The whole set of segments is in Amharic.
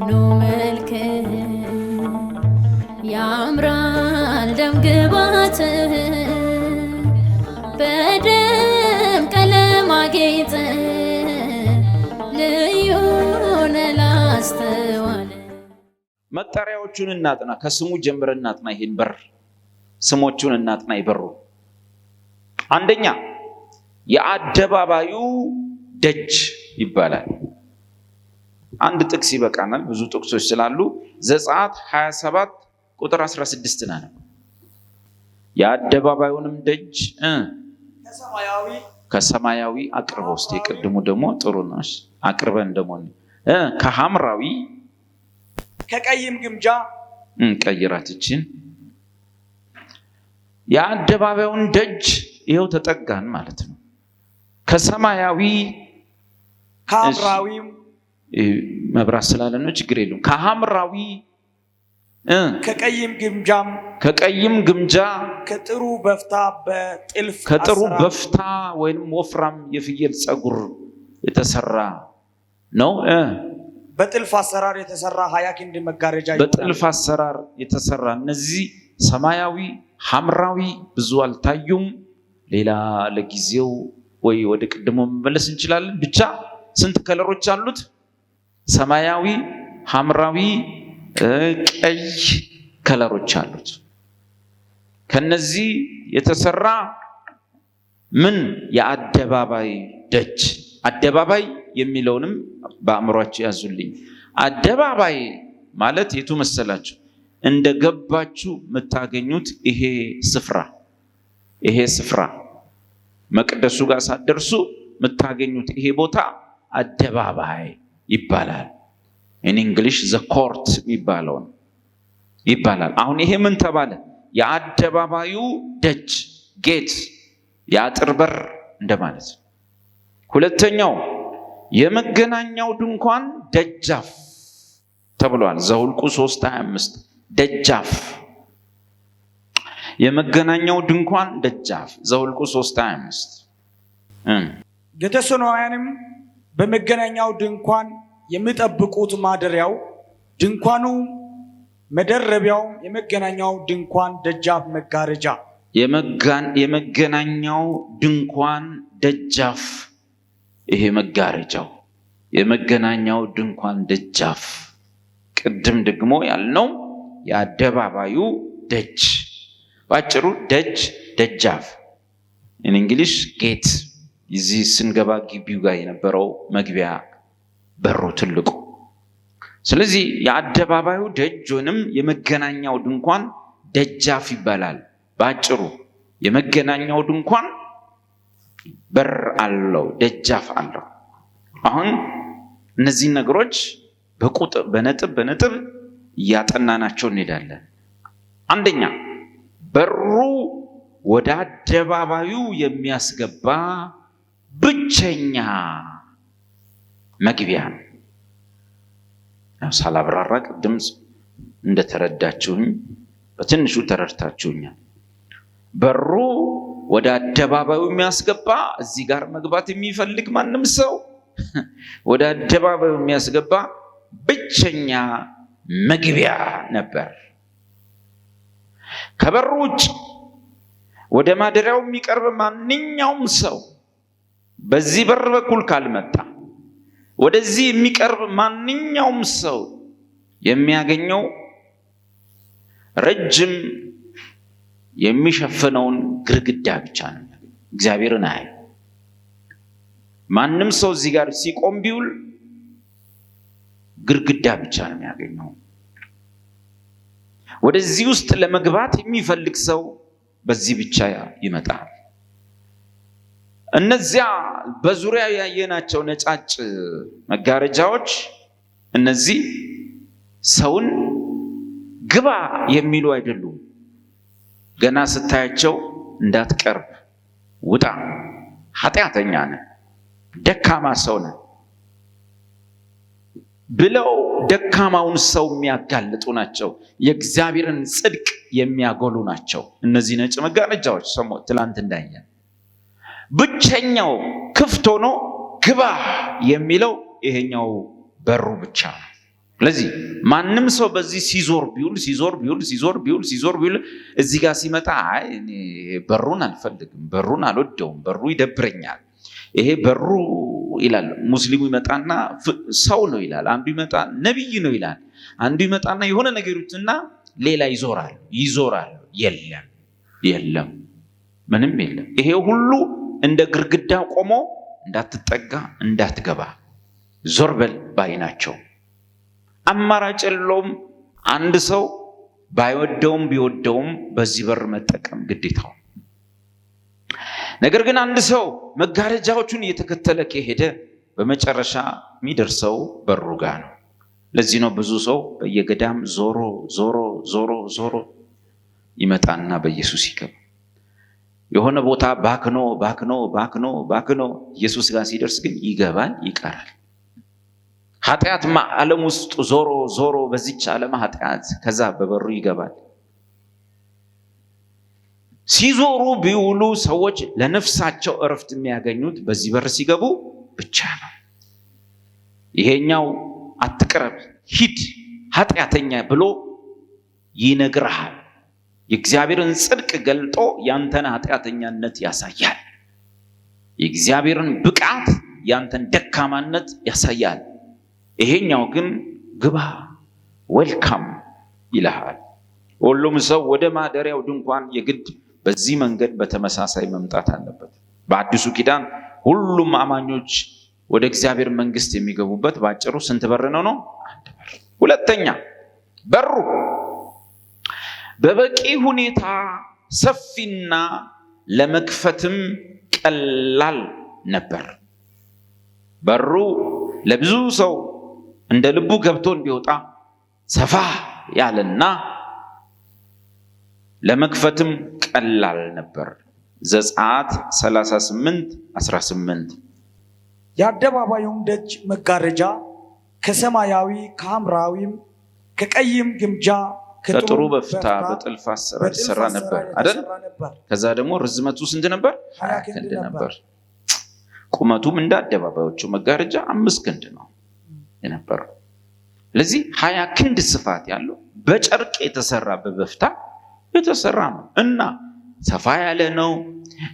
ጽኑ መልክ ያምራል ደም ግባት በደም ቀለም አጌጠ ልዩ ነው ላስተዋለ። መጠሪያዎቹን እናጥና። ከስሙ ጀምረን እናጥና። ይሄን በር ስሞቹን እናጥና። ይበሩ አንደኛ የአደባባዩ ደጅ ይባላል። አንድ ጥቅስ ይበቃናል፣ ብዙ ጥቅሶች ስላሉ ዘጸአት 27 ቁጥር 16 ነው። የአደባባዩንም ደጅ ከሰማያዊ አቅርበው። እስቲ ቅድሙ ደግሞ ጥሩ ነው። አቅርበን ደግሞ ከሐምራዊ ከቀይም ግምጃ ቀይራትችን የአደባባዩን ደጅ ይሄው ተጠጋን ማለት ነው። ከሰማያዊ ከሐምራዊም መብራት ስላለ ነው ችግር የለውም። ከሐምራዊ ከቀይም ግምጃ ከጥሩ በፍታ በጥልፍ በፍታ ወይንም ወፍራም የፍየል ፀጉር የተሰራ ነው። በጥልፍ አሰራር የተሰራ 20 ክንድ መጋረጃ ይሆናል። በጥልፍ አሰራር የተሰራ እነዚህ ሰማያዊ፣ ሐምራዊ ብዙ አልታዩም። ሌላ ለጊዜው ወይ ወደ ቅድሞ መመለስ እንችላለን። ብቻ ስንት ከለሮች አሉት? ሰማያዊ፣ ሐምራዊ፣ ቀይ ከለሮች አሉት። ከነዚህ የተሰራ ምን የአደባባይ ደጅ። አደባባይ የሚለውንም በአእምሯችሁ ያዙልኝ። አደባባይ ማለት የቱ መሰላችሁ? እንደገባችሁ የምታገኙት ይሄ ስፍራ መቅደሱ ጋር ሳትደርሱ የምታገኙት ይሄ ቦታ አደባባይ ይባላል። እንግሊሽ ዘ ኮርት የሚባለው ይባላል። አሁን ይሄ ምን ተባለ? የአደባባዩ ደጅ ጌት፣ የአጥር በር እንደማለት። ሁለተኛው የመገናኛው ድንኳን ደጃፍ ተብሏል። ዘኍልቍ 3:25 ደጃፍ፣ የመገናኛው ድንኳን ደጃፍ ዘኍልቍ 3:25 ጌርጌሶናውያንም በመገናኛው ድንኳን የሚጠብቁት ማደሪያው ድንኳኑ መደረቢያው የመገናኛው ድንኳን ደጃፍ መጋረጃ የመገናኛው ድንኳን ደጃፍ ይሄ መጋረጃው የመገናኛው ድንኳን ደጃፍ። ቅድም ደግሞ ያልነው የአደባባዩ ደጅ። ባጭሩ ደጅ፣ ደጃፍ እንግሊሽ ጌት። እዚህ ስንገባ ግቢው ጋር የነበረው መግቢያ በሩ ትልቁ። ስለዚህ የአደባባዩ ደጅ ወይንም የመገናኛው ድንኳን ደጃፍ ይባላል። ባጭሩ የመገናኛው ድንኳን በር አለው፣ ደጃፍ አለው። አሁን እነዚህ ነገሮች በቁጥር በነጥብ እያጠናናቸው እንሄዳለን። አንደኛ በሩ ወደ አደባባዩ የሚያስገባ ብቸኛ መግቢያ ነው። ሳላብራራ ቅድም እንደተረዳችሁኝ በትንሹ ተረድታችሁኛል። በሩ ወደ አደባባዩ የሚያስገባ እዚህ ጋር መግባት የሚፈልግ ማንም ሰው ወደ አደባባዩ የሚያስገባ ብቸኛ መግቢያ ነበር። ከበሩ ውጭ ወደ ማደሪያው የሚቀርብ ማንኛውም ሰው በዚህ በር በኩል ካልመጣ ወደዚህ የሚቀርብ ማንኛውም ሰው የሚያገኘው ረጅም የሚሸፍነውን ግድግዳ ብቻ ነው። እግዚአብሔርን አይ ማንም ሰው እዚህ ጋር ሲቆም ቢውል ግድግዳ ብቻ ነው የሚያገኘው። ወደዚህ ውስጥ ለመግባት የሚፈልግ ሰው በዚህ ብቻ ይመጣል። እነዚያ በዙሪያ ያየናቸው ነጫጭ መጋረጃዎች እነዚህ ሰውን ግባ የሚሉ አይደሉም። ገና ስታያቸው እንዳትቀርብ፣ ውጣ፣ ኃጢአተኛ ነህ፣ ደካማ ሰው ነህ ብለው ደካማውን ሰው የሚያጋልጡ ናቸው። የእግዚአብሔርን ጽድቅ የሚያጎሉ ናቸው። እነዚህ ነጭ መጋረጃዎች ትላንት እንዳየን ብቸኛው ክፍት ሆኖ ግባ የሚለው ይሄኛው በሩ ብቻ ነው። ስለዚህ ማንም ሰው በዚህ ሲዞር ቢውል እዚህ ጋር ሲመጣ አይ እኔ በሩን አልፈልግም፣ በሩን አልወደውም፣ በሩ ይደብረኛል፣ ይሄ በሩ ይላል። ሙስሊሙ ይመጣና ሰው ነው ይላል፣ አንዱ ይመጣ ነብይ ነው ይላል፣ አንዱ ይመጣና የሆነ ነገሩትና ሌላ ይዞራል። የለም ምንም የለም። ይሄ ሁሉ እንደ ግርግዳ ቆሞ እንዳትጠጋ እንዳትገባ ዞር በል ባይ ናቸው። አማራጭ የለውም። አንድ ሰው ባይወደውም ቢወደውም በዚህ በር መጠቀም ግዴታው። ነገር ግን አንድ ሰው መጋረጃዎቹን እየተከተለ ከሄደ በመጨረሻ የሚደርሰው በሩ ጋር ነው። ለዚህ ነው ብዙ ሰው በየገዳም ዞሮ ይመጣና በኢየሱስ ይገባ። የሆነ ቦታ ባክኖ ኢየሱስ ጋር ሲደርስ ግን ይገባል፣ ይቀራል። ኃጢአት ዓለም ውስጥ ዞሮ በዚች ዓለም ኃጢአት ከዛ በበሩ ይገባል። ሲዞሩ ቢውሉ ሰዎች ለነፍሳቸው እረፍት የሚያገኙት በዚህ በር ሲገቡ ብቻ ነው። ይሄኛው አትቅረብ፣ ሂድ፣ ኃጢአተኛ ብሎ ይነግርሃል። የእግዚአብሔርን ጽድቅ ገልጦ ያንተን ኃጢአተኛነት ያሳያል። የእግዚአብሔርን ብቃት ያንተን ደካማነት ያሳያል። ይሄኛው ግን ግባ ዌልካም ይልሃል። ሁሉም ሰው ወደ ማደሪያው ድንኳን የግድ በዚህ መንገድ በተመሳሳይ መምጣት አለበት። በአዲሱ ኪዳን ሁሉም አማኞች ወደ እግዚአብሔር መንግስት የሚገቡበት ባጭሩ ስንት በር ነው? አንድ በር። ሁለተኛ በሩ በበቂ ሁኔታ ሰፊና ለመክፈትም ቀላል ነበር። በሩ ለብዙ ሰው እንደ ልቡ ገብቶ እንዲወጣ ሰፋ ያለና ለመክፈትም ቀላል ነበር። ዘጸአት 38:18 የአደባባዩም ደጅ መጋረጃ ከሰማያዊ ከሐምራዊም ከቀይም ግምጃ ከጥሩ በፍታ በጥልፍ አሰራር ይሰራ ነበር አይደል? ከዛ ደግሞ ርዝመቱ ስንት ነበር? 20 ክንድ ነበር። ቁመቱም እንደ አደባባዮቹ መጋረጃ 5 ክንድ ነው የነበረው። ለዚህ 20 ክንድ ስፋት ያለው በጨርቅ የተሰራ በበፍታ የተሰራ ነው እና ሰፋ ያለ ነው።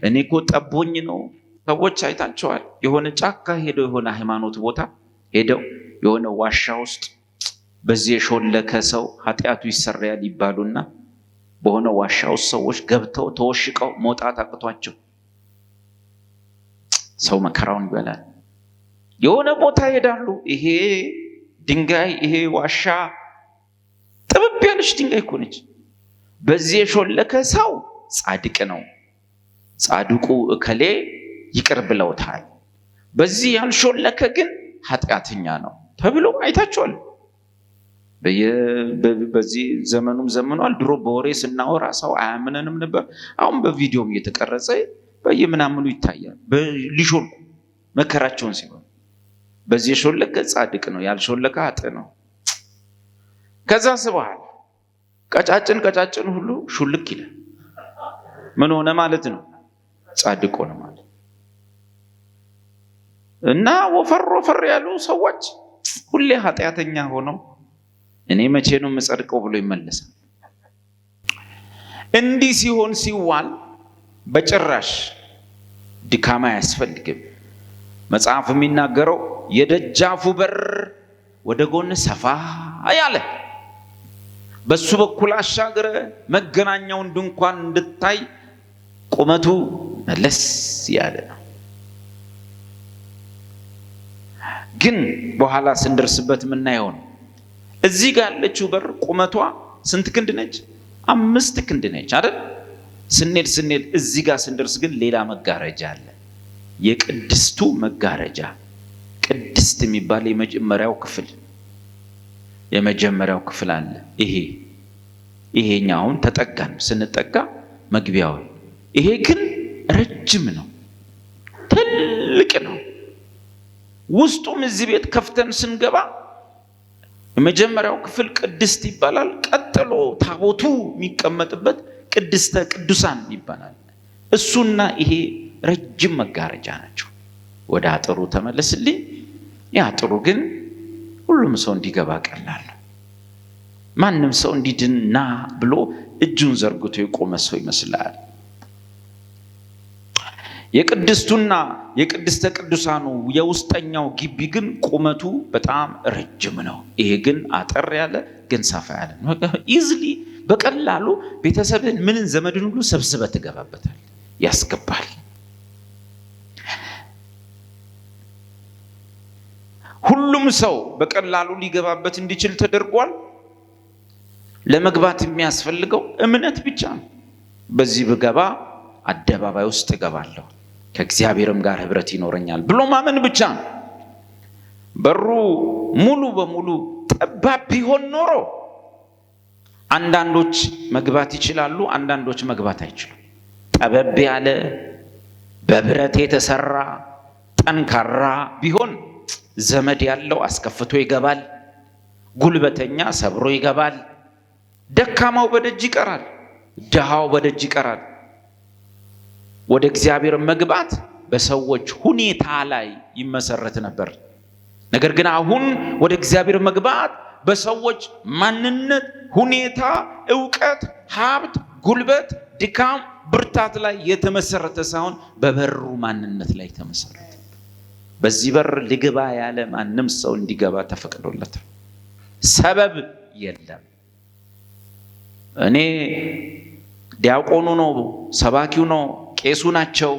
እኔ እኮ ጠቦኝ ነው። ሰዎች አይታቸዋል። የሆነ ጫካ ሄደው የሆነ ሃይማኖት ቦታ ሄደው የሆነ ዋሻ ውስጥ በዚህ የሾለከ ሰው ኃጢአቱ ይሰራያል ይባሉና በሆነ ዋሻ ውስጥ ሰዎች ገብተው ተወሽቀው መውጣት አቅቷቸው ሰው መከራውን ይበላል። የሆነ ቦታ ሄዳሉ። ይሄ ድንጋይ ይሄ ዋሻ ጥብብ ያለች ድንጋይ እኮ ነች። በዚህ የሾለከ ሰው ጻድቅ ነው፣ ጻድቁ እከሌ ይቅር ብለውታል። በዚህ ያልሾለከ ግን ኃጢአተኛ ነው ተብሎ አይታቸዋል። በዚህ ዘመኑም ዘመኗል። ድሮ በወሬ ስናወራ ሰው አያምነንም ነበር። አሁን በቪዲዮም እየተቀረጸ በየምናምኑ ይታያል። ሊሾልኩ መከራቸውን ሲሆን በዚህ የሾለከ ጻድቅ ነው፣ ያልሾለከ ኃጥእ ነው። ከዛ ስበኋላ ቀጫጭን ሁሉ ሹልክ ይላል። ምን ሆነ ማለት ነው? ጻድቅ ሆነ ማለት እና ወፈር ያሉ ሰዎች ሁሌ ኃጢአተኛ ሆነው እኔ መቼ ነው የምጸድቀው ብሎ ይመለሳል። እንዲህ ሲሆን ሲዋል በጭራሽ ድካማ አያስፈልግም። መጽሐፍ የሚናገረው የደጃፉ በር ወደ ጎን ሰፋ ያለ በሱ በኩል አሻገረ መገናኛውን ድንኳን እንድታይ ቁመቱ መለስ ያለ ነው። ግን በኋላ ስንደርስበት የምናየው ነው። እዚህ ጋር ያለችው በር ቁመቷ ስንት ክንድ ነች? 5 ክንድ ነች አይደል? ስንሄድ እዚህ ጋር ስንደርስ ግን ሌላ መጋረጃ አለ። የቅድስቱ መጋረጃ። ቅድስት የሚባል የመጀመሪያው ክፍል አለ። ይሄኛውን ተጠጋን። ስንጠጋ መግቢያው ይሄ ግን ረጅም ነው፣ ትልቅ ነው። ውስጡም እዚህ ቤት ከፍተን ስንገባ የመጀመሪያው ክፍል ቅድስት ይባላል። ቀጥሎ ታቦቱ የሚቀመጥበት ቅድስተ ቅዱሳን ይባላል። እሱና ይሄ ረጅም መጋረጃ ናቸው። ወደ አጥሩ ተመለስልኝ። የአጥሩ ግን ሁሉም ሰው እንዲገባ ቀላል ነው። ማንም ሰው እንዲድንና ብሎ እጁን ዘርግቶ የቆመ ሰው ይመስላል። የቅድስቱና የቅድስተ ቅዱሳኑ የውስጠኛው ግቢ ግን ቁመቱ በጣም ረጅም ነው። ይሄ ግን አጠር ያለ ግን ሰፋ ያለ ነው። ኢዝሊ በቀላሉ ቤተሰብን ምንን ዘመድን ሁሉ ሰብስበህ ትገባበታል፣ ያስገባል። ሁሉም ሰው በቀላሉ ሊገባበት እንዲችል ተደርጓል። ለመግባት የሚያስፈልገው እምነት ብቻ ነው። በዚህ ብገባ አደባባይ ውስጥ እገባለሁ፣ ከእግዚአብሔርም ጋር ህብረት ይኖረኛል ብሎ ማመን ብቻ ነው። በሩ ሙሉ በሙሉ ጠባብ ቢሆን ኖሮ አንዳንዶች መግባት ይችላሉ፣ አንዳንዶች መግባት አይችሉም። ጠበብ ያለ በብረት የተሰራ ጠንካራ ቢሆን ዘመድ ያለው አስከፍቶ ይገባል፣ ጉልበተኛ ሰብሮ ይገባል። ደካማው በደጅ ይቀራል፣ ድሃው በደጅ ይቀራል። ወደ እግዚአብሔር መግባት በሰዎች ሁኔታ ላይ ይመሰረት ነበር። ነገር ግን አሁን ወደ እግዚአብሔር መግባት በሰዎች ማንነት፣ ሁኔታ፣ ዕውቀት፣ ሀብት፣ ጉልበት፣ ድካም፣ ብርታት ላይ የተመሰረተ ሳይሆን በበሩ ማንነት ላይ ተመሰረተ። በዚህ በር ልግባ ያለ ማንም ሰው እንዲገባ ተፈቅዶለታል። ሰበብ የለም። እኔ ዲያቆኑ ነው፣ ሰባኪው ነው፣ ቄሱ ናቸው፣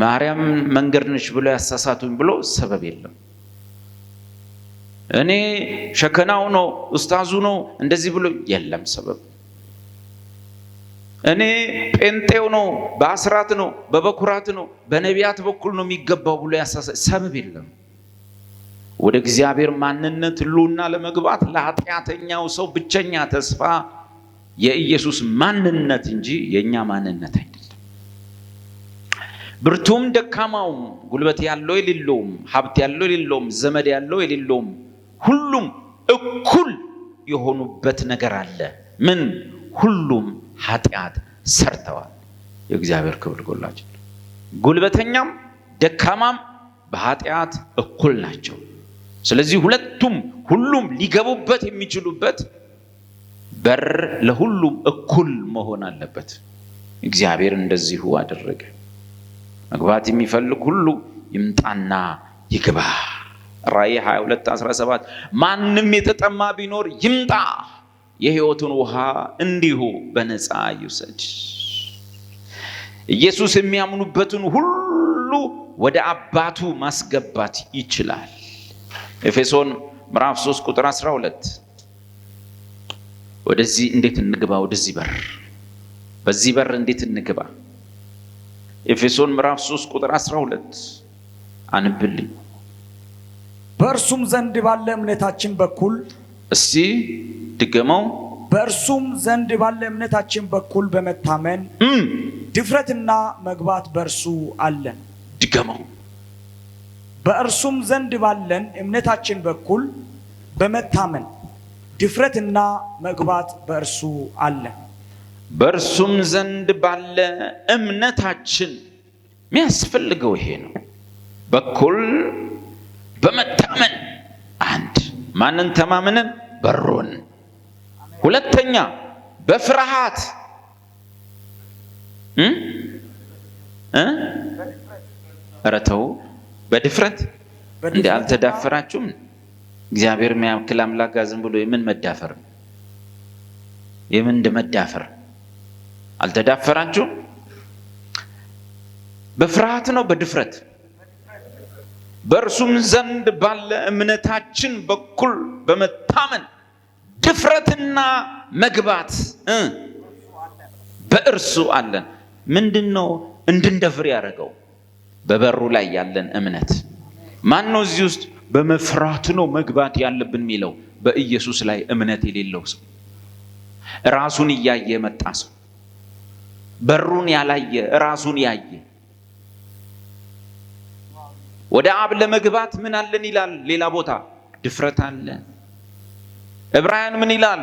ማርያም መንገድ ነች ብሎ ያሳሳቱኝ ብሎ ሰበብ የለም። እኔ ሸከናው ነው፣ ኡስታዙ ነው እንደዚህ ብሎ የለም ሰበብ። እኔ ጴንጤው ነው፣ በአስራት ነው፣ በበኩራት ነው፣ በነቢያት በኩል ነው የሚገባው ብሎ ያሳሳት ሰበብ የለም። ወደ እግዚአብሔር ማንነት ህልውና ለመግባት ለኃጢአተኛው ሰው ብቸኛ ተስፋ የኢየሱስ ማንነት እንጂ የኛ ማንነት አይደለም። ብርቱም ደካማውም፣ ጉልበት ያለው የሌለውም፣ ሀብት ያለው የሌለውም፣ ዘመድ ያለው የሌለውም ሁሉም እኩል የሆኑበት ነገር አለ። ምን? ሁሉም ኃጢአት ሰርተዋል፣ የእግዚአብሔር ክብር ጎላቸው። ጉልበተኛም ደካማም በኃጢአት እኩል ናቸው። ስለዚህ ሁሉም ሊገቡበት የሚችሉበት በር ለሁሉም እኩል መሆን አለበት። እግዚአብሔር እንደዚሁ አደረገ። መግባት የሚፈልግ ሁሉ ይምጣና ይግባ። ራእይ 22:17 ማንም የተጠማ ቢኖር ይምጣ፣ የሕይወቱን ውሃ እንዲሁ በነፃ ይውሰድ። ኢየሱስ የሚያምኑበትን ሁሉ ወደ አባቱ ማስገባት ይችላል። ኤፌሶን ምዕራፍ 3:12 ወደዚህ እንዴት እንግባ? ወደዚህ በር፣ በዚህ በር እንዴት እንግባ? ኤፌሶን ምዕራፍ 3:12 አንብልኝ። በእርሱም ዘንድ ባለ እምነታችን በኩል እስቲ ድገመው። በእርሱም ዘንድ ባለ እምነታችን በኩል በመታመን ድፍረትና መግባት በእርሱ አለን። ድገመው። በእርሱም ዘንድ ባለን እምነታችን በኩል በመታመን ድፍረትና መግባት በእርሱ አለን። በእርሱም ዘንድ ባለ እምነታችን የሚያስፈልገው ይሄ ነው። በኩል በመታመን አንድ፣ ማንን ተማምነን? በሩን። ሁለተኛ በፍርሃት ኧረ ተው፣ በድፍረት እንደ አልተዳፈራችሁም? እግዚአብሔር የሚያክል አምላክ ጋር ዝም ብሎ የምን መዳፈር? የምን እንደመዳፈር አልተዳፈራችሁም? በፍርሃት ነው፣ በድፍረት። በእርሱም ዘንድ ባለ እምነታችን በኩል በመታመን ድፍረትና መግባት በእርሱ አለን። ምንድነው እንድንደፍር ያደረገው? በበሩ ላይ ያለን እምነት። ማን ነው እዚህ ውስጥ በመፍራት ነው መግባት ያለብን የሚለው? በኢየሱስ ላይ እምነት የሌለው ሰው፣ ራሱን እያየ መጣ ሰው፣ በሩን ያላየ ራሱን ያየ። ወደ አብ ለመግባት ምን አለን ይላል ሌላ ቦታ? ድፍረት አለ። ዕብራውያን ምን ይላል?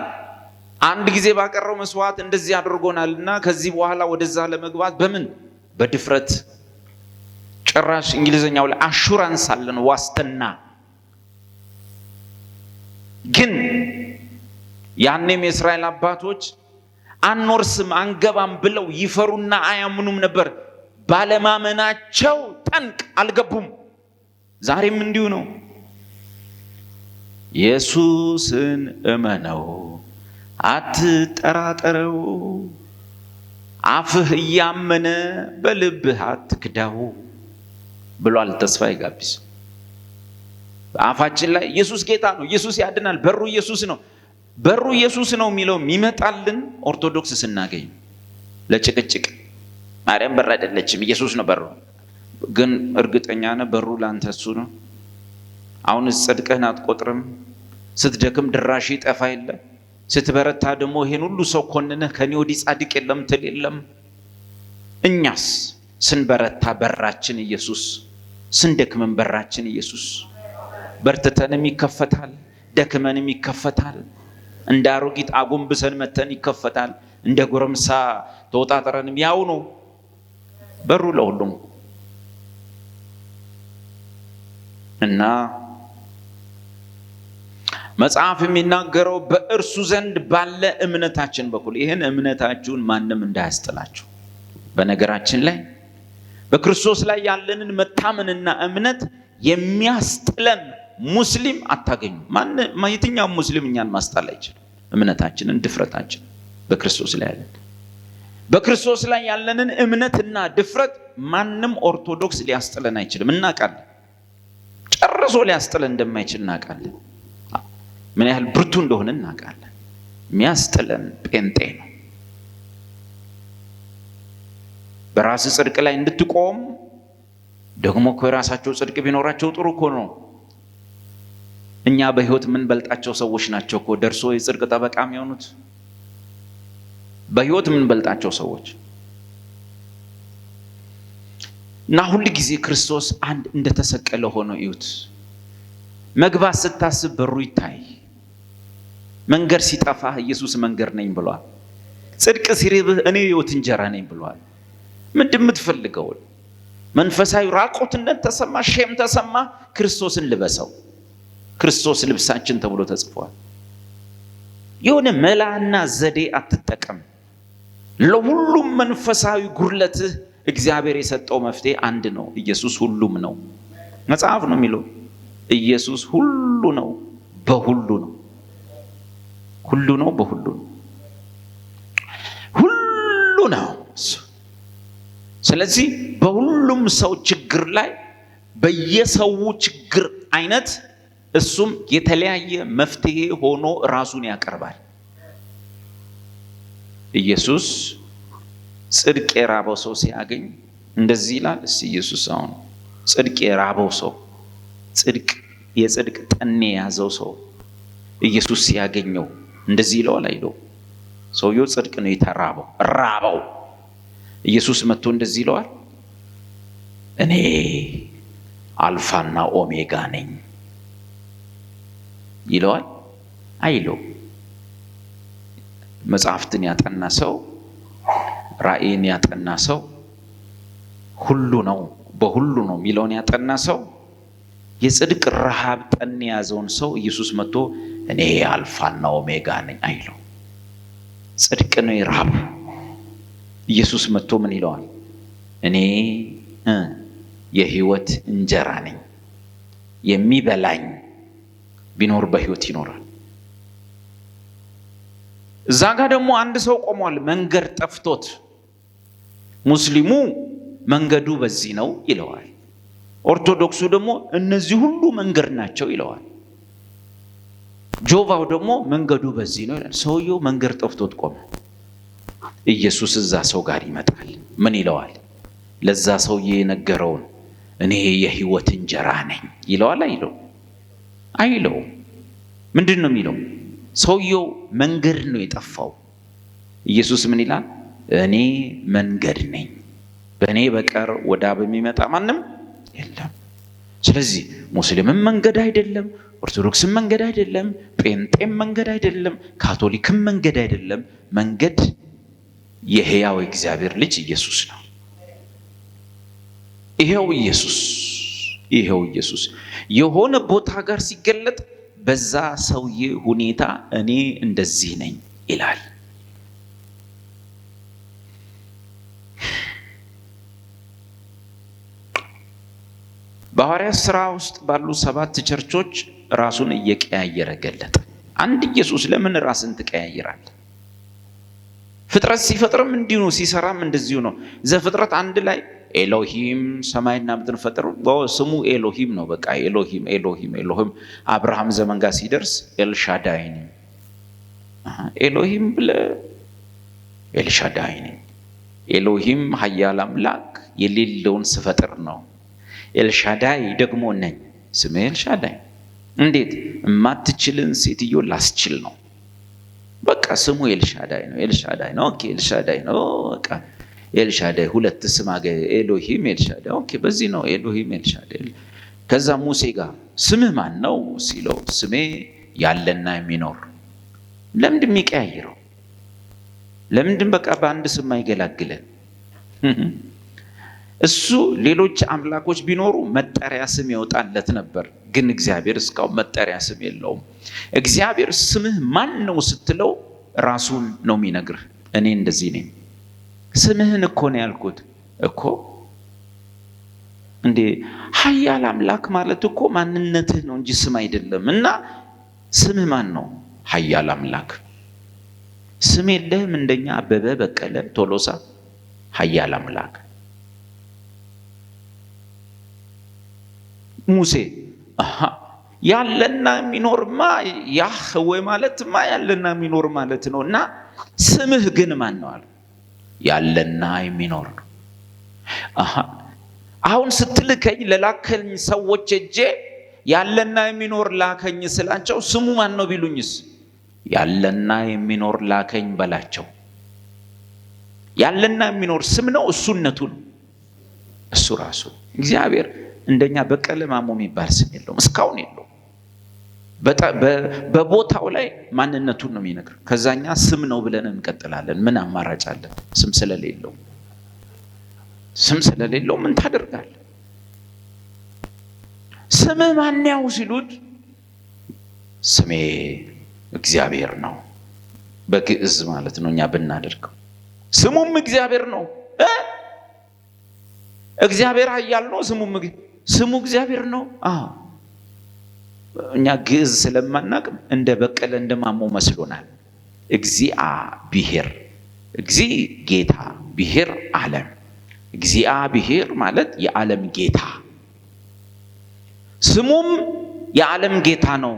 አንድ ጊዜ ባቀረው መስዋዕት እንደዚህ አድርጎናልና ከዚህ በኋላ ወደዛ ለመግባት በምን? በድፍረት። ጭራሽ እንግሊዘኛው ላይ አሹራንስ አለን፣ ዋስትና። ግን ያኔም የእስራኤል አባቶች አንወርስም አንገባም ብለው ይፈሩና አያምኑም ነበር። ባለማመናቸው ጠንቅ አልገቡም። ዛሬም እንዲሁ ነው። ኢየሱስን እመነው አትጠራጠረው፣ አፍህ እያመነ በልብህ አትክዳው ብሏል ተስፋዬ ጋቢሶ። በአፋችን ላይ ኢየሱስ ጌታ ነው፣ ኢየሱስ ያድናል፣ በሩ ኢየሱስ ነው። በሩ ኢየሱስ ነው የሚለው የሚመጣልን ኦርቶዶክስ ስናገኝ ለጭቅጭቅ ማርያም በር አይደለችም ኢየሱስ ነው በሩ። ግን እርግጠኛ ነህ በሩ ላንተ እሱ ነው? አሁን ጽድቅህን አትቆጥርም? ስትደክም ድራሽ ይጠፋ የለ? ስትበረታ ደግሞ ይሄን ሁሉ ሰው ኮንነህ ከኔ ወዲህ ጻድቅ የለም ትል የለም? እኛስ ስንበረታ በራችን ኢየሱስ፣ ስንደክምም በራችን ኢየሱስ። በርትተንም ይከፈታል፣ ደክመንም ይከፈታል። እንደ አሮጊት አጎንብሰን መተን ይከፈታል፣ እንደ ጎረምሳ ተወጣጥረንም ያው ነው በሩ ለሁሉም። እና መጽሐፍ የሚናገረው በእርሱ ዘንድ ባለ እምነታችን በኩል ይህን እምነታችሁን ማንም እንዳያስጥላችሁ። በነገራችን ላይ በክርስቶስ ላይ ያለንን መታመንና እምነት የሚያስጥለን ሙስሊም አታገኙ። የትኛውም ሙስሊም እኛን ማስጣል አይችልም። እምነታችንን፣ ድፍረታችንን በክርስቶስ ላይ ያለን በክርስቶስ ላይ ያለንን እምነትና ድፍረት ማንም ኦርቶዶክስ ሊያስጥለን አይችልም። እናውቃለን። ጨርሶ ሊያስጥለን እንደማይችል እናውቃለን። ምን ያህል ብርቱ እንደሆነ እናውቃለን። የሚያስጥለን ጴንጤ ነው። በራስ ጽድቅ ላይ እንድትቆም ደግሞ እኮ የራሳቸው ጽድቅ ቢኖራቸው ጥሩ እኮ ነው። እኛ በህይወት ምን በልጣቸው ሰዎች ናቸው እኮ ደርሶ የጽድቅ ጠበቃ የሚሆኑት። በህይወት ምን በልጣቸው ሰዎች እና ሁሉ ጊዜ ክርስቶስ አንድ እንደተሰቀለ ሆኖ ይዩት። መግባት ስታስብ በሩ ይታይ። መንገድ ሲጠፋህ ኢየሱስ መንገድ ነኝ ብሏል። ጽድቅ ሲርብህ እኔ ህይወት እንጀራ ነኝ ብሏል። ምንድን የምትፈልገው? መንፈሳዊ ራቆትነት ተሰማ፣ ሼም ተሰማ፣ ክርስቶስን ልበሰው። ክርስቶስ ልብሳችን ተብሎ ተጽፏል። የሆነ መላና ዘዴ አትጠቀም። ለሁሉም መንፈሳዊ ጉድለትህ እግዚአብሔር የሰጠው መፍትሄ አንድ ነው። ኢየሱስ ሁሉም ነው። መጽሐፍ ነው የሚለው ኢየሱስ ሁሉ ነው፣ በሁሉ ነው። ሁሉ ነው፣ በሁሉ ነው። ሁሉ ነው። ስለዚህ በሁሉም ሰው ችግር ላይ በየሰው ችግር አይነት እሱም የተለያየ መፍትሄ ሆኖ ራሱን ያቀርባል። ኢየሱስ ጽድቅ የራበው ሰው ሲያገኝ እንደዚህ ይላል። እስቲ ኢየሱስ አሁን ጽድቅ የራበው ሰው፣ ጽድቅ የጽድቅ ጠኔ የያዘው ሰው ኢየሱስ ሲያገኘው እንደዚህ ይለዋል አይለው? ሰውየው ጽድቅ ነው የተራበው፣ ራበው። ኢየሱስ መጥቶ እንደዚህ ይለዋል፣ እኔ አልፋና ኦሜጋ ነኝ ይለዋል አይለው? መጽሐፍትን ያጠና ሰው፣ ራእይን ያጠና ሰው፣ ሁሉ ነው በሁሉ ነው የሚለውን ያጠና ሰው፣ የጽድቅ ረሃብ ጠን የያዘውን ሰው ኢየሱስ መጥቶ እኔ አልፋና ኦሜጋ ነኝ አይለው? ጽድቅ ነው የራብ። ኢየሱስ መጥቶ ምን ይለዋል? እኔ የህይወት እንጀራ ነኝ፣ የሚበላኝ ቢኖር በህይወት ይኖራል። እዛ ጋር ደግሞ አንድ ሰው ቆሟል፣ መንገድ ጠፍቶት። ሙስሊሙ መንገዱ በዚህ ነው ይለዋል። ኦርቶዶክሱ ደግሞ እነዚህ ሁሉ መንገድ ናቸው ይለዋል። ጆቫው ደግሞ መንገዱ በዚህ ነው ይላል። ሰውየው መንገድ ጠፍቶት ቆመ። ኢየሱስ እዛ ሰው ጋር ይመጣል። ምን ይለዋል? ለዛ ሰውዬ የነገረውን እኔ የህይወት እንጀራ ነኝ ይለዋል አይለው? አይለው። ምንድን ነው የሚለው? ሰውየው መንገድ ነው የጠፋው። ኢየሱስ ምን ይላል? እኔ መንገድ ነኝ፣ በእኔ በቀር ወደ አብ የሚመጣ ማንም የለም። ስለዚህ ሙስሊምም መንገድ አይደለም፣ ኦርቶዶክስም መንገድ አይደለም፣ ጴንጤም መንገድ አይደለም፣ ካቶሊክም መንገድ አይደለም። መንገድ የሕያው እግዚአብሔር ልጅ ኢየሱስ ነው። ይሄው ኢየሱስ የሆነ ቦታ ጋር ሲገለጥ በዛ ሰውዬ ሁኔታ እኔ እንደዚህ ነኝ ይላል። በሐዋርያት ሥራ ውስጥ ባሉ 7 ቸርቾች ራሱን እየቀያየረ ገለጠ። አንድ ኢየሱስ ለምን ራስን ትቀያይራለህ? ፍጥረት ሲፈጥርም እንዲሁ ነው፣ ሲሰራም እንደዚሁ ነው። ዘፍጥረት 1 ላይ ኤሎሂም ሰማይና ምድርን ፈጠሩ። ስሙ ኤሎሂም ነው። በቃ ኤሎሂም ኤሎሂም ኤሎሂም። አብርሃም ዘመን ጋር ሲደርስ ኤልሻዳይ ነኝ። ኤሎሂም ብለ ኤልሻዳይ ነኝ። ኤሎሂም ኃያል አምላክ የሌለውን ስፈጥር ነው። ኤልሻዳይ ደግሞ ነኝ። ስሜ ኤልሻዳይ። እንዴት? የማትችልን ሴትዮ ላስችል ነው። በቃ ስሙ ኤልሻዳይ ነው። ኤልሻዳይ ነው። ኦኬ ኤልሻዳይ ነው። በቃ ኤልሻዳይ 2 ስም አገኘ። ኤሎሂም ኤልሻዳይ። ኦኬ በዚህ ነው ኤሎሂም ኤልሻዳይ። ከዛ ሙሴ ጋር ስምህ ማን ነው ሲለው ስሜ ያለና የሚኖር። ለምንድን የሚቀያይረው? ለምንድን በቃ በአንድ ስም አይገላግለን? እሱ ሌሎች አምላኮች ቢኖሩ መጠሪያ ስም ይወጣለት ነበር። ግን እግዚአብሔር እስካሁን መጠሪያ ስም የለውም። እግዚአብሔር ስምህ ማን ነው ስትለው ራሱን ነው የሚነግርህ። እኔ እንደዚህ ነኝ። ስምህን እኮ ነው ያልኩት እኮ። እንዴ ኃያል አምላክ ማለት እኮ ማንነትህ ነው እንጂ ስም አይደለም። እና ስምህ ማን ነው? ኃያል አምላክ። ስም የለህም? እንደኛ አበበ፣ በቀለ፣ ቶሎሳ። ኃያል አምላክ። ሙሴ ያለና የሚኖርማ ያህዌ ማለትማ ያለና የሚኖር ማለት ነው። እና ስምህ ግን ማን ነው አለ። ያለና የሚኖር ነው። አሁን ስትልከኝ ለላከኝ ሰዎች እጄ ያለና የሚኖር ላከኝ ስላቸው ስሙ ማን ነው ቢሉኝስ? ያለና የሚኖር ላከኝ በላቸው። ያለና የሚኖር ስም ነው፣ እሱነቱ ነው፣ እሱ ራሱ። እግዚአብሔር እንደኛ በቀለ ማሞ የሚባል ስም የለውም፣ እስካሁን የለውም። በቦታው ላይ ማንነቱን ነው የሚነግር። ከዛኛ ስም ነው ብለን እንቀጥላለን። ምን አማራጭ አለ? ስም ስለሌለው ምን ታደርጋለህ? ስምህ ማን ነው ሲሉት ስሜ እግዚአብሔር ነው። በግዕዝ ማለት ነው። እኛ ብናደርገው ስሙም እግዚአብሔር ነው። እግዚአብሔር ኃያል ነው። ስሙ እግዚአብሔር ነው። እኛ ግዕዝ ስለማናቅም እንደ በቀለ እንደማሞ መስሎናል። እግዚአብሔር፣ እግዚ ጌታ፣ ብሔር ዓለም። እግዚአብሔር ማለት የዓለም ጌታ፣ ስሙም የዓለም ጌታ ነው።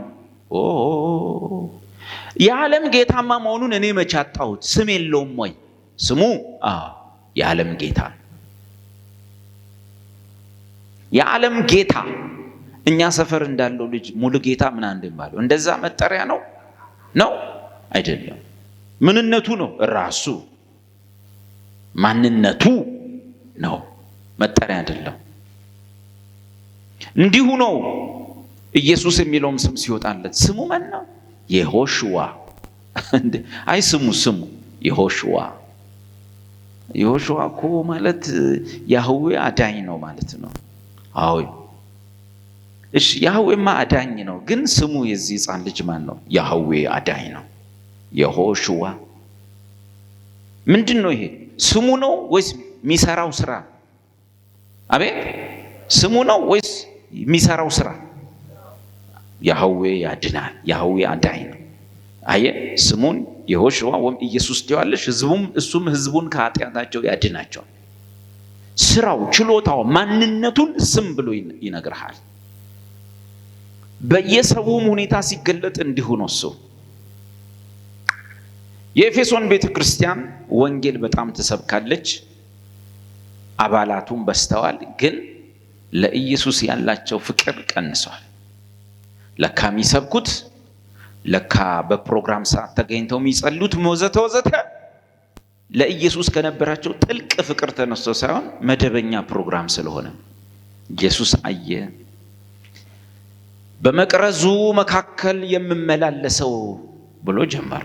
የዓለም ጌታማ መሆኑን እኔ መቼ አጣሁት? ስም የለውም ወይ? ስሙ የዓለም ጌታ፣ የዓለም ጌታ። እኛ ሰፈር እንዳለው ልጅ ሙሉ ጌታ ምን እንደሚባለው እንደዛ መጠሪያ ነው አይደለም። ምንነቱ ነው፣ ራሱ ማንነቱ ነው፣ መጠሪያ አይደለም። እንዲሁ ነው ኢየሱስ የሚለውም ስም ሲወጣለት ስሙ ማን ነው? የሆሽዋ። አይ ስሙ የሆሽዋ። የሆሽዋ እኮ ማለት ያህዌ አዳኝ ነው ማለት ነው። አዎ እሺ፣ ያህዌማ አዳኝ ነው፣ ግን ስሙ የዚህ ሕፃን ልጅ ማን ነው? ያህዌ አዳኝ ነው። የሆሽዋ ምንድን ነው? ይሄ ስሙ ነው ወይስ የሚሰራው ስራ? አቤት፣ ስሙ ነው ወይስ የሚሰራው ስራ? ያህዌ ያድናል። ያህዌ አዳኝ ነው። አየ ስሙን የሆሽዋ ወይም ኢየሱስ ትይዋለሽ። እሱም ህዝቡን ከኃጢአታቸው ያድናቸዋል። ስራው፣ ችሎታው፣ ማንነቱን ስም ብሎ ይነግርሃል። በየሰውም ሁኔታ ሲገለጥ እንዲሁ ነው እሱ። የኤፌሶን ቤተክርስቲያን ወንጌል በጣም ትሰብካለች፣ አባላቱም በስተዋል፣ ግን ለኢየሱስ ያላቸው ፍቅር ቀንሷል። ለካ የሚሰብኩት፣ ለካ በፕሮግራም ሰዓት ተገኝተው የሚጸሉት ወዘተ ለኢየሱስ ከነበራቸው ጥልቅ ፍቅር ተነስቶ ሳይሆን መደበኛ ፕሮግራም ስለሆነ ኢየሱስ አየ። በመቅረዙ መካከል የምመላለሰው ብሎ ጀመረ።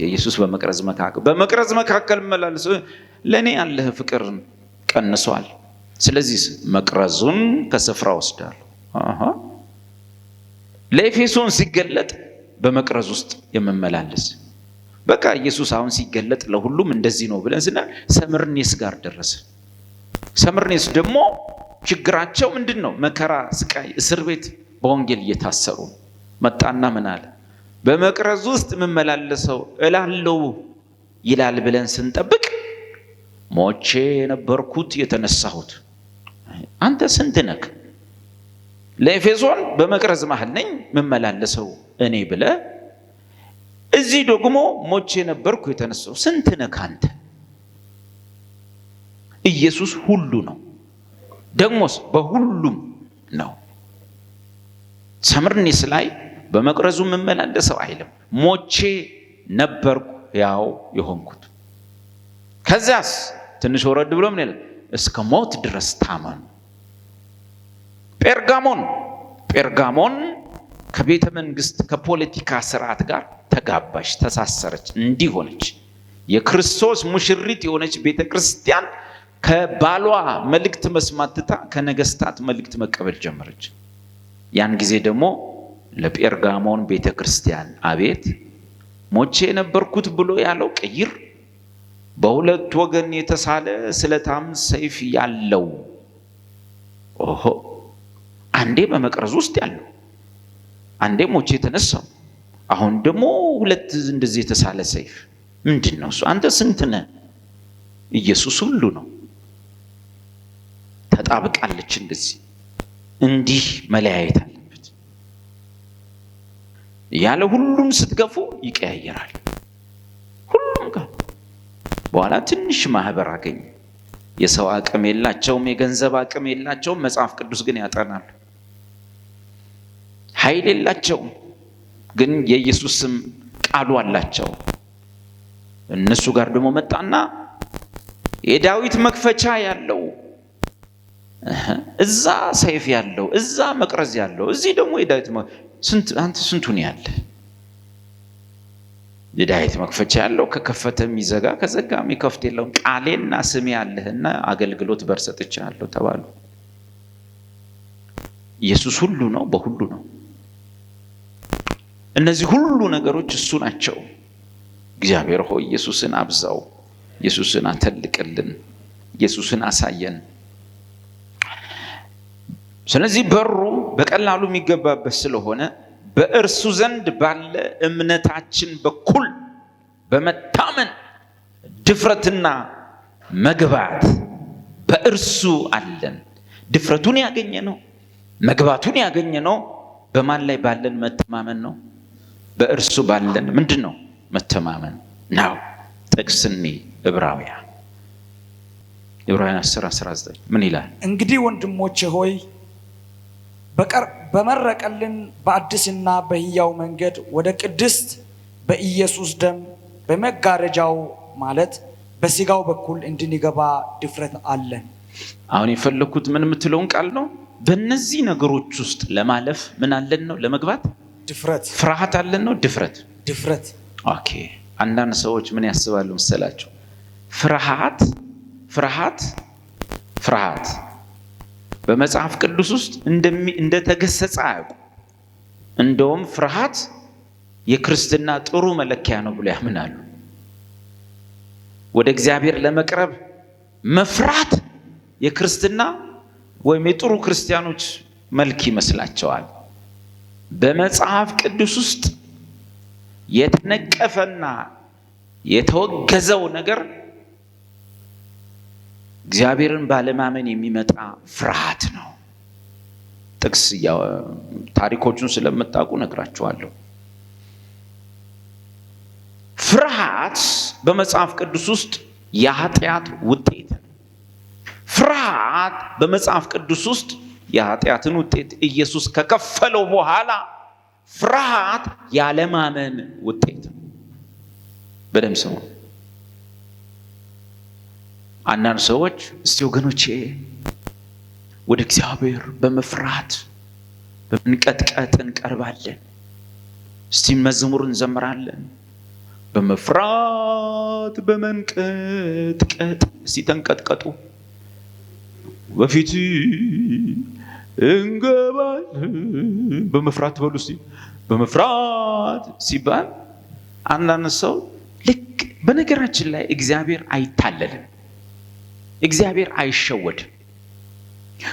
ኢየሱስ በመቅረዝ መካከል መላለሰው። ለኔ ያለህ ፍቅር ቀንሷል። ስለዚህ መቅረዙን ከስፍራ ወስዳለሁ። ለኤፌሶን ሲገለጥ በመቅረዝ ውስጥ የመመላለስ በቃ ኢየሱስ አሁን ሲገለጥ ለሁሉም እንደዚህ ነው ብለን ስናል ሰምርኔስ ጋር ደረሰ። ሰምርኔስ ደግሞ ችግራቸው ምንድነው? መከራ፣ ስቃይ፣ እስር ቤት በወንጌል እየታሰሩ መጣና ምን አለ? በመቅረዝ ውስጥ የምመላለሰው እላለው ይላል ብለን ስንጠብቅ ሞቼ የነበርኩት የተነሳሁት አንተ ስንት ነህ? ለኤፌሶን በመቅረዝ መሃል ነኝ የምመላለሰው እኔ ብለ እዚህ ደግሞ ሞቼ የነበርኩ የተነሳው ስንት ነህ አንተ? ኢየሱስ ሁሉ ነው፣ ደግሞስ በሁሉም ነው። ሰምርኔስ ላይ በመቅረዙ የምመላለሰው አይልም፣ ሞቼ ነበርኩ ያው የሆንኩት። ከዛስ ትንሽ ወረድ ብሎ ምን ይላል? እስከ ሞት ድረስ ታመኑ። ጴርጋሞን ከቤተ መንግስት ከፖለቲካ ስርዓት ጋር ተጋባሽ፣ ተሳሰረች፣ እንዲሆነች የክርስቶስ ሙሽሪት የሆነች ቤተ ክርስቲያን ከባሏ መልእክት መስማት ትታ ከነገስታት መልእክት መቀበል ጀመረች። ያን ጊዜ ደግሞ ለጴርጋሞን ቤተ ክርስቲያን አቤት ሞቼ የነበርኩት ብሎ ያለው ቀይር፣ በሁለት ወገን የተሳለ ስለታም ሰይፍ ያለው ኦሆ አንዴ በመቅረዝ ውስጥ ያለው አንዴ ሞቼ የተነሳው አሁን ደግሞ ሁለት እንደዚህ የተሳለ ሰይፍ ምንድነው እሱ? አንተ ስንት ነህ? ኢየሱስ ሁሉ ነው። ተጣብቃለች። እንደዚህ እንዲህ መለያየት አለበት። ያለ ሁሉም ስትገፉ ይቀያየራል። ሁሉም ጋር በኋላ ትንሽ ማህበር አገኘ። የሰው አቅም የላቸውም፣ የገንዘብ አቅም የላቸውም። መጽሐፍ ቅዱስ ግን ያጠናሉ። ኃይል የላቸውም፣ ግን የኢየሱስ ስም ቃሉ አላቸው። እነሱ ጋር ደግሞ መጣና የዳዊት መክፈቻ ያለው እዛ ሰይፍ ያለው እዛ መቅረዝ ያለው እዚህ ደግሞ የዳዊት አንተ ስንቱን ያለ የዳዊት መክፈቻ ያለው ከከፈተ የሚዘጋ ከዘጋ የሚከፍት የለውም። ቃሌና ስሜ ያለህና አገልግሎት በርሰጥቻለሁ ተባሉ። ኢየሱስ ሁሉ ነው፣ በሁሉ ነው። እነዚህ ሁሉ ነገሮች እሱ ናቸው። እግዚአብሔር ሆይ ኢየሱስን አብዛው፣ ኢየሱስን አተልቅልን፣ ኢየሱስን አሳየን። ስለዚህ በሩ በቀላሉ የሚገባበት ስለሆነ በእርሱ ዘንድ ባለ እምነታችን በኩል በመታመን ድፍረትና መግባት በእርሱ አለን። ድፍረቱን ያገኘ ነው፣ መግባቱን ያገኘ ነው። በማን ላይ ባለን መተማመን ነው? በእርሱ ባለን ምንድን ነው? መተማመን ነው። ጥቅስኒ ዕብራውያን 10:19 ምን ይላል? እንግዲህ ወንድሞቼ ሆይ በመረቀልን በአዲስና በሕያው መንገድ ወደ ቅድስት በኢየሱስ ደም በመጋረጃው ማለት በሥጋው በኩል እንድንገባ ድፍረት አለን። አሁን የፈለኩት ምን የምትለውን ቃል ነው? በእነዚህ ነገሮች ውስጥ ለማለፍ ምን አለን ነው? ለመግባት ድፍረት። ፍርሃት አለን ነው? ድፍረት። ኦኬ። አንዳንድ ሰዎች ምን ያስባሉ መሰላችሁ? ፍርሃት በመጽሐፍ ቅዱስ ውስጥ እንደተገሰጸ አያውቁ። እንደውም ፍርሃት የክርስትና ጥሩ መለኪያ ነው ብሎ ያምናሉ። ወደ እግዚአብሔር ለመቅረብ መፍራት የክርስትና ወይም የጥሩ ክርስቲያኖች መልክ ይመስላቸዋል። በመጽሐፍ ቅዱስ ውስጥ የተነቀፈና የተወገዘው ነገር እግዚአብሔርን ባለማመን የሚመጣ ፍርሃት ነው። ጥቅስ ታሪኮቹን ስለምታውቁ ነግራችኋለሁ። ፍርሃት በመጽሐፍ ቅዱስ ውስጥ የኃጢአት ውጤት ነው። ፍርሃት በመጽሐፍ ቅዱስ ውስጥ የኃጢአትን ውጤት ኢየሱስ ከከፈለው በኋላ ፍርሃት ያለማመን ውጤት ነው። በደም ስሙ። አንዳንድ ሰዎች እስቲ ወገኖቼ ወደ እግዚአብሔር በመፍራት በመንቀጥቀጥ እንቀርባለን፣ እስቲ መዝሙር እንዘምራለን። በመፍራት በመንቀጥቀጥ እስቲ ተንቀጥቀጡ፣ በፊት እንገባለን በመፍራት በሉ እስቲ በመፍራት ሲባል አንዳንድ ሰው ልክ በነገራችን ላይ እግዚአብሔር አይታለልም፣ እግዚአብሔር አይሸወድም።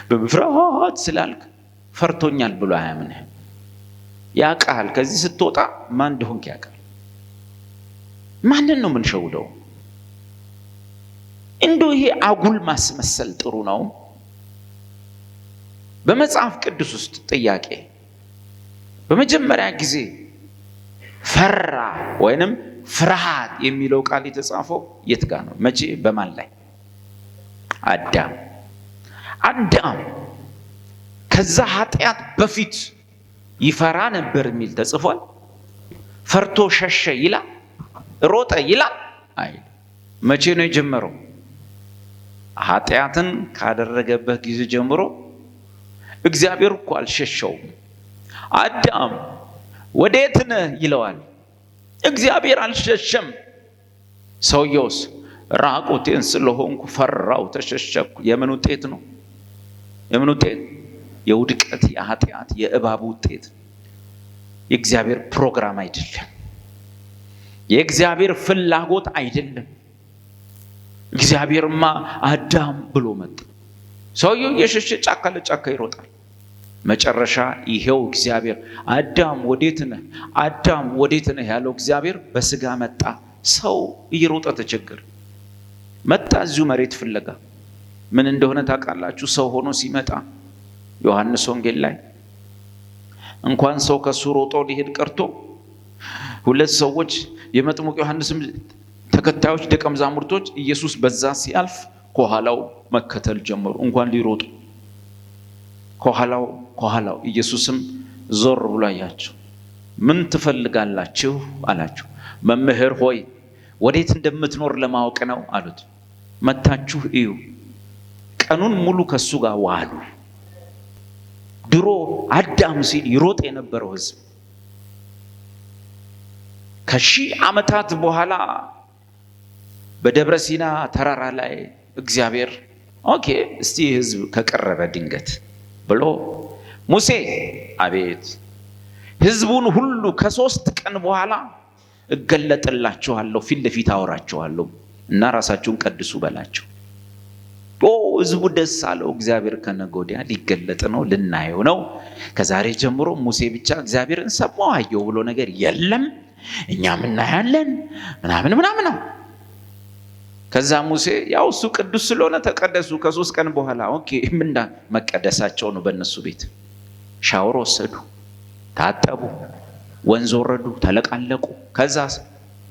በመፍራት ስላልክ ፈርቶኛል ብሎ አያምንህ። ያውቃል። ከዚህ ስትወጣ ማን እንደሆንክ ያውቃል። ማንን ነው የምንሸውደው? እንደው ይሄ አጉል ማስመሰል ጥሩ ነው? በመጽሐፍ ቅዱስ ውስጥ ጥያቄ በመጀመሪያ ጊዜ ፈራ ወይንም ፍርሃት የሚለው ቃል የተጻፈው የት ጋር ነው? መቼ? በማን ላይ? አዳም ከዛ ኃጢአት በፊት ይፈራ ነበር የሚል ተጽፏል። ፈርቶ ሸሸ ይላል፣ ሮጠ ይላል አይ። መቼ ነው የጀመረው? ኃጢአትን ካደረገበት ጊዜ ጀምሮ እግዚአብሔር እኮ አልሸሸውም። አዳም ወዴት ነህ ይለዋል። እግዚአብሔር አልሸሸም። ሰውየውስ ራቁቴን ስለሆንኩ ፈራው ተሸሸኩ። የምን ውጤት ነው? የምን ውጤት? የውድቀት፣ የኃጢአት፣ የእባብ ውጤት። የእግዚአብሔር ፕሮግራም አይደለም። የእግዚአብሔር ፍላጎት አይደለም። እግዚአብሔርማ አዳም ብሎ መጣ። ሰውየው የሸሸ ጫካ ለጫካ ይሮጣል። መጨረሻ ይሄው እግዚአብሔር አዳም ወዴት ነህ፣ አዳም ወዴት ነህ ያለው እግዚአብሔር በስጋ መጣ። ሰው እየሮጠ ተቸገረ። መጣ እዚሁ መሬት ፍለጋ። ምን እንደሆነ ታውቃላችሁ? ሰው ሆኖ ሲመጣ ዮሐንስ ወንጌል ላይ እንኳን ሰው ከሱ ሮጦ ሊሄድ ቀርቶ ሁለት ሰዎች የመጥምቁ ዮሐንስም ተከታዮች ደቀ መዛሙርቶች ኢየሱስ በዛ ሲያልፍ ከኋላው መከተል ጀመሩ። እንኳን ሊሮጡ ከኋላው ኢየሱስም ዞር ብሎ አያቸው። ምን ትፈልጋላችሁ አላቸው። መምህር ሆይ ወዴት እንደምትኖር ለማወቅ ነው አሉት። መታችሁ እዩ። ቀኑን ሙሉ ከሱ ጋር ዋሉ። ድሮ አዳም ሲል ይሮጥ የነበረው ሕዝብ ከሺህ ዓመታት በኋላ በደብረ ሲና ተራራ ላይ እግዚአብሔር ኦኬ እስቲ ሕዝብ ከቀረበ ድንገት ብሎ ሙሴ አቤት ሕዝቡን ሁሉ ከ3 ቀን በኋላ እገለጥላችኋለሁ፣ ፊት ለፊት አወራችኋለሁ እና ራሳችሁን ቀድሱ በላቸው። ሕዝቡ ደስ አለው። እግዚአብሔር ከነገ ወዲያ ሊገለጥ ነው፣ ልናየው ነው። ከዛሬ ጀምሮ ሙሴ ብቻ እግዚአብሔርን ሰማው አየው ብሎ ነገር የለም፣ እኛም እናያለን ምናምን ነው። ከዛ ሙሴ ያው እሱ ቅዱስ ስለሆነ ተቀደሱ። ከ3 ቀን በኋላ ኦኬ ምንዳ መቀደሳቸው ነው። በእነሱ ቤት ሻወር ወሰዱ፣ ታጠቡ፣ ወንዝ ወረዱ፣ ተለቃለቁ። ከዛ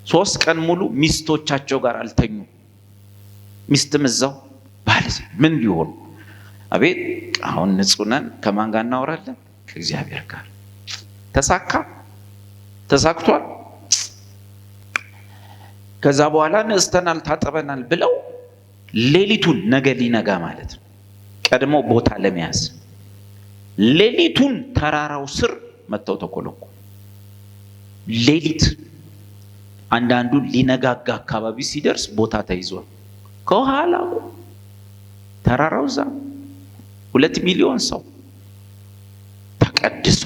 3 ቀን ሙሉ ሚስቶቻቸው ጋር አልተኙ። ሚስትም እዛው ባል ምን ሊሆን? አቤት አሁን ንጹህ ነን። ከማን ጋር እናወራለን? ከእግዚአብሔር ጋር። ተሳክቷል። ከዛ በኋላ ነስተናል፣ ታጠበናል ብለው ሌሊቱን ነገ ሊነጋ ማለት ነው ቀድሞ ቦታ ለመያዝ ሌሊቱን ተራራው ስር መተው ተኮለኩ። ሌሊት አንዳንዱ ሊነጋጋ አካባቢ ሲደርስ ቦታ ተይዟል። ከኋላው ተራራው ዛ 2 ሚሊዮን ሰው ተቀድሶ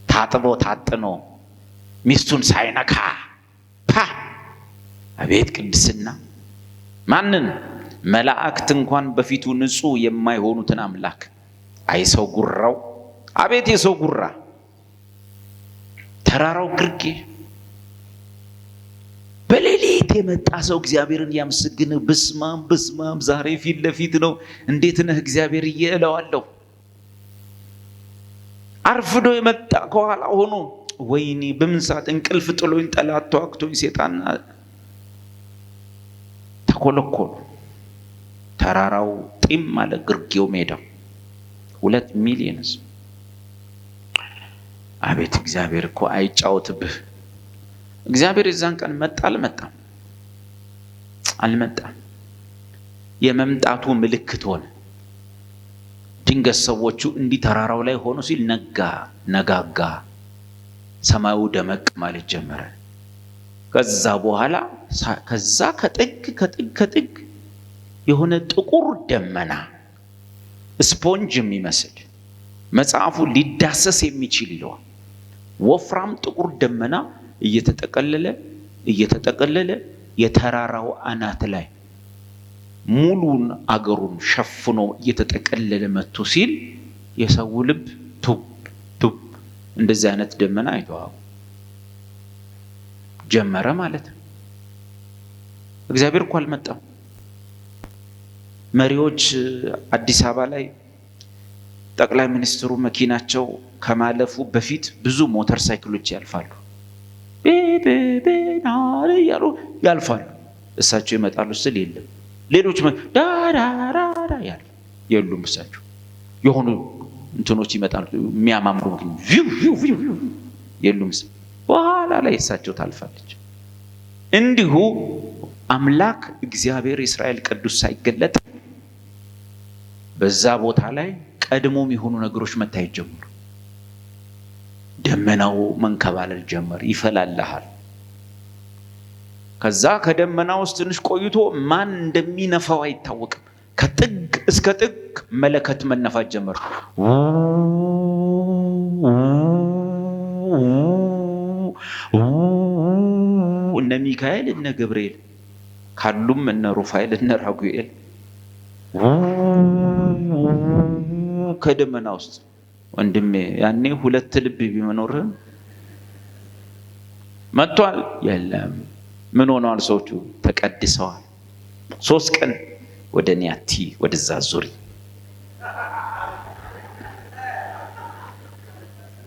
ታጥቦ ታጥኖ ሚስቱን ሳይነካ አቤት ቅድስና! ማንን? መላእክት እንኳን በፊቱ ንጹህ የማይሆኑትን አምላክ አይሰው ጉራው! አቤት የሰው ጉራ! ተራራው ግርጌ በሌሊት የመጣ ሰው እግዚአብሔርን ያመስግን። በስማም ዛሬ ፊት ለፊት ነው። እንዴት ነህ እግዚአብሔር እየለዋለሁ። አርፍዶ የመጣ ከኋላ ሆኖ ወይኔ በምን ሰዓት እንቅልፍ ጥሎኝ ጠላት ተዋክቶኝ ሰይጣን ተኮለኮሉ። ተራራው ጢም ማለት ግርጌው ሜዳው 2 ሚሊዮን ህዝብ። አቤት እግዚአብሔር እኮ አይጫወትብህ። እግዚአብሔር የዛን ቀን መጣ አልመጣም። የመምጣቱ ምልክት ሆነ። ድንገት ሰዎቹ እንዲህ ተራራው ላይ ሆኖ ሲል ነጋጋ፣ ሰማዩ ደመቅ ማለት ጀመረ። ከዛ በኋላ ከጥግ የሆነ ጥቁር ደመና ስፖንጅ የሚመስል መጽሐፉ ሊዳሰስ የሚችል ይለዋል። ወፍራም ጥቁር ደመና እየተጠቀለለ የተራራው አናት ላይ ሙሉን አገሩን ሸፍኖ እየተጠቀለለ መጥቶ ሲል የሰው ልብ ቱብ ቱብ እንደዚህ አይነት ደመና አይተዋው ጀመረ ማለት ነው። እግዚአብሔር እኮ አልመጣም። መሪዎች አዲስ አበባ ላይ ጠቅላይ ሚኒስትሩ መኪናቸው ከማለፉ በፊት ብዙ ሞተር ሳይክሎች ያልፋሉ። ቤቤቤናሪ ያልፋሉ። እሳቸው ይመጣሉ ስል የለም። ሌሎች ዳራራራ የሉም። እሳቸው የሆኑ እንትኖች ይመጣሉ የሚያማምሩ የሉም። በኋላ ላይ እሳቸው ታልፋለች። እንዲሁ አምላክ እግዚአብሔር የእስራኤል ቅዱስ ሳይገለጥ በዛ ቦታ ላይ ቀድሞም የሆኑ ነገሮች መታየት ጀመሩ። ደመናው መንከባለል ጀመር፣ ይፈላልሃል። ከዛ ከደመና ውስጥ ትንሽ ቆይቶ ማን እንደሚነፋው አይታወቅም። ከጥግ እስከ ጥግ መለከት መነፋት ጀመር። እነ ሚካኤል እነ ገብርኤል ካሉም እነ ሩፋኤል እነ ራጉኤል ከደመና ውስጥ ወንድሜ ያኔ ሁለት ልብ ቢመኖርህ መጥቷል። የለም ምን ሆነዋል? ሰዎቹ ተቀድሰዋል። 3 ቀን ወደ ኒያቲ ወደዛ ዙሪ።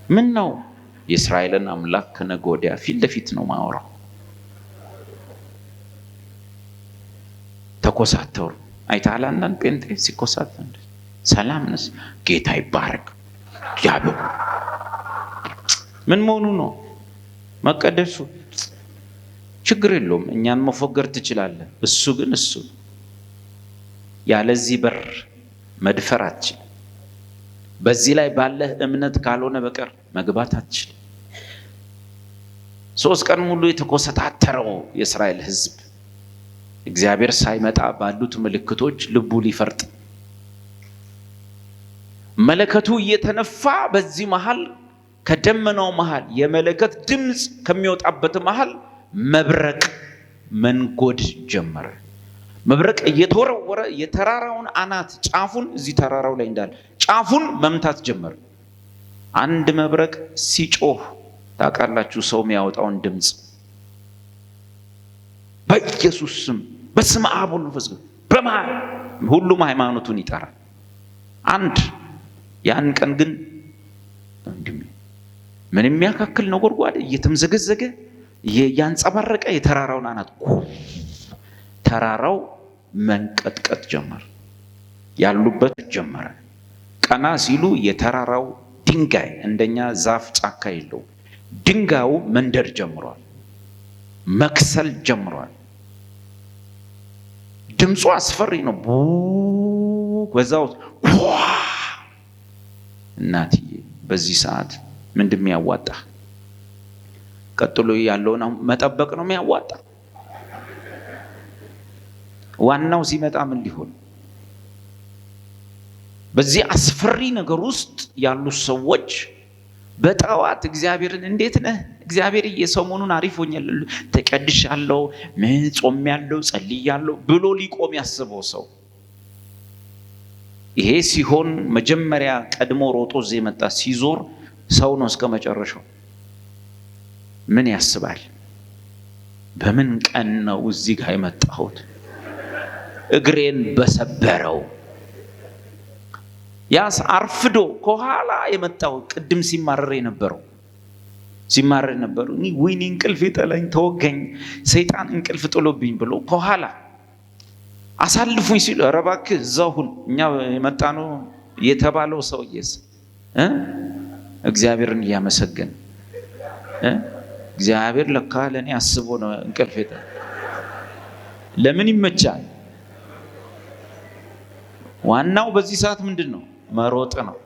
ምን ነው የእስራኤልን አምላክ ከነገ ወዲያ ፊት ለፊት ነው ማወራው። ተኮሳተሩ። አይተሃል? አንዳንድ ጴንጤ ሲኮሳተር ሰላም ነስ ጌታ ይባረክ ያሉ ምን መሆኑ ነው? መቀደሱ ችግር የለውም። እኛን መፎገር ትችላለህ። እሱ ግን እሱ ያለዚህ በር መድፈር አትችልም። በዚህ ላይ ባለህ እምነት ካልሆነ በቀር መግባት አትችልም። 3 ቀን ሙሉ የተኮሰታተረው የእስራኤል ሕዝብ እግዚአብሔር ሳይመጣ ባሉት ምልክቶች ልቡ ሊፈርጥ መለከቱ እየተነፋ በዚህ መሃል ከደመናው መሃል የመለከት ድምፅ ከሚወጣበት መሃል መብረቅ መንጎድ ጀመረ። መብረቅ እየተወረወረ የተራራውን አናት ጫፉን እዚህ ተራራው ላይ እንዳለ ጫፉን መምታት ጀመረ። አንድ መብረቅ ሲጮህ ታውቃላችሁ ሰው የሚያወጣውን ድምፅ። በኢየሱስ ስም በስመ አብ ወወልድ ወመንፈስ ቅዱስ በመሃል ሁሉም ሃይማኖቱን ይጠራል። ያን ቀን ግን ምን የሚያካክል ነጎድጓድ እየተምዘገዘገ ያንጸባረቀ የተራራውን አናት ተራራው መንቀጥቀጥ ጀመረ። ያሉበት ጀመረ። ቀና ሲሉ የተራራው ድንጋይ እንደኛ ዛፍ ጫካ የለው። ድንጋዩ መንደር ጀምሯል፣ መክሰል ጀምሯል። ድምፁ አስፈሪ ነው። በዛው እናትዬ በዚህ ሰዓት ምንድን የሚያዋጣ? ቀጥሎ ያለውን መጠበቅ ነው የሚያዋጣ። ዋናው ሲመጣ ምን ሊሆን? በዚህ አስፈሪ ነገር ውስጥ ያሉ ሰዎች በጠዋት እግዚአብሔርን እንዴት ነህ እግዚአብሔር ሰሞኑን አሪፍ ሆኛለሁ ተቀድሻለሁ ምን ጾሜያለሁ ጸልያለሁ ብሎ ሊቆም ያስበው ሰው ይሄ ሲሆን መጀመሪያ ቀድሞ ሮጦ እዚህ መጣ ሲዞር ሰው ነው እስከ መጨረሻው። ምን ያስባል? በምን ቀን ነው እዚህ ጋር የመጣሁት? እግሬን በሰበረው ያስ አርፍዶ ከኋላ የመጣው ቅድም ሲማረር የነበረው ወይኔ እንቅልፍ ይጠላኝ ተወገኝ ሰይጣን እንቅልፍ ጥሎብኝ ብሎ ከኋላ አሳልፉኝ ሲል ኧረ እባክህ እዛው ሁን እኛ የመጣነው የተባለው ሰውዬስ እግዚአብሔርን እያመሰገን እግዚአብሔር ለካ ለኔ አስቦ ነው እንቅልፍ ይጠላኝ። ለምን ይመቻል? ዋናው በዚህ ሰዓት ምንድን ነው? መሮጥ ነው።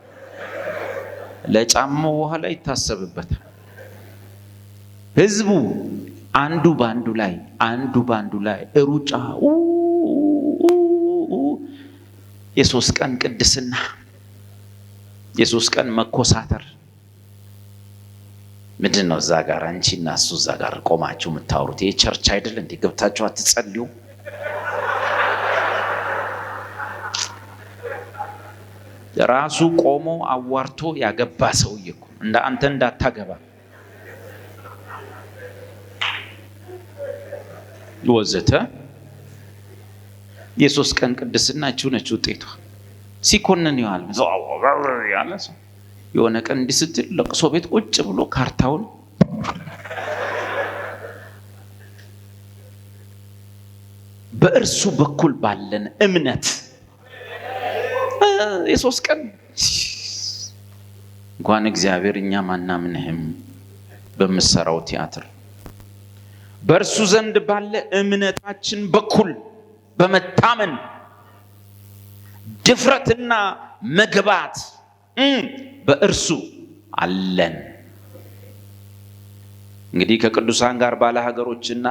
ለጫማው በኋላ ይታሰብበታል። ህዝቡ አንዱ ባንዱ ላይ ሩጫ የ3 ቀን ቅድስና የሶስት ቀን መኮሳተር ምንድነው? እዛ ጋር አንቺና እሱ እዛ ጋር ቆማችሁ የምታወሩት ይሄ ቸርች አይደል እንዴ? ገብታችሁ አትጸልዩ? ራሱ ቆሞ አዋርቶ ያገባ ሰውዬ እኮ እንደ አንተ እንዳታገባ ወዘተ። የሶስት ቀን ቅድስናችሁ ነች ውጤቷ። ሲኮንን ይዋል ያለ ሰው የሆነ ቀን እንዲህ ስትል ለቅሶ ቤት ቁጭ ብሎ ካርታውን በእርሱ በኩል ባለን እምነት የሶስት ቀን እንኳን እግዚአብሔር እኛ ማናምንህም በመሰራው ቲያትር በእርሱ ዘንድ ባለ እምነታችን በኩል በመታመን ድፍረትና መግባት በእርሱ አለን። እንግዲህ ከቅዱሳን ጋር ባለ ሀገሮችና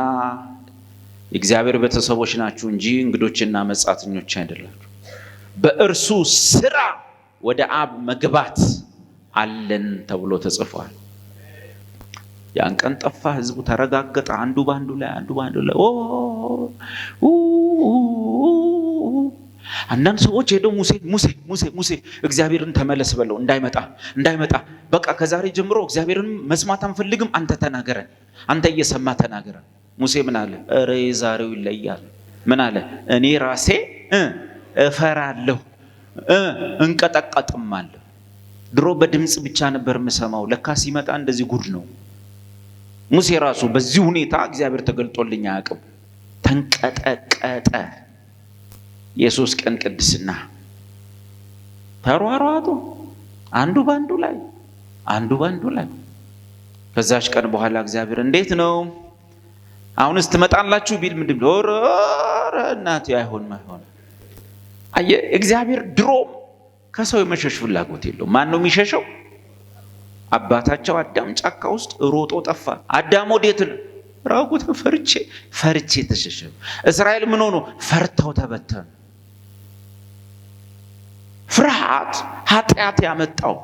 የእግዚአብሔር ቤተሰቦች ናችሁ እንጂ እንግዶችና መጻተኞች አይደላችሁ። በእርሱ ስራ ወደ አብ መግባት አለን ተብሎ ተጽፏል። ያን ቀን ጠፋ፣ ህዝቡ ተረጋገጠ። አንዱ ባንዱ ላይ አንዳንድ ሰዎች ሄደው ሙሴ እግዚአብሔርን ተመለስ በለው እንዳይመጣ በቃ ከዛሬ ጀምሮ እግዚአብሔርን መስማት አንፈልግም፣ አንተ ተናገረን፣ አንተ እየሰማ ተናገረን። ሙሴ ምን አለ? ኧረ ዛሬው ይለያል። ምን አለ? እኔ ራሴ እፈራለሁ እንቀጠቀጥማለሁ። ድሮ በድምጽ ብቻ ነበር የምሰማው፣ ለካ ሲመጣ እንደዚህ ጉድ ነው። ሙሴ ራሱ በዚህ ሁኔታ እግዚአብሔር ተገልጦልኝ አያውቅም። ተንቀጠቀጠ። የሶስት ቀን ቅድስና ተሯሯጡ፣ አንዱ ባንዱ ላይ። ከዛች ቀን በኋላ እግዚአብሔር እንዴት ነው አሁንስ ትመጣላችሁ ቢል ምንድን ነው? ኧረ እናቴ አይሆንም። አየ እግዚአብሔር ድሮም ከሰው የመሸሽ ፍላጎት የለውም። ማን ነው የሚሸሸው? አባታቸው አዳም ጫካ ውስጥ ሮጦ ጠፋ። አዳም ወዴት ነው? ራቁት ፈርቼ ተሸሸ። እስራኤል ምን ሆኖ? ፈርተው ተበተኑ። ፍርሃት ኃጢአት ያመጣው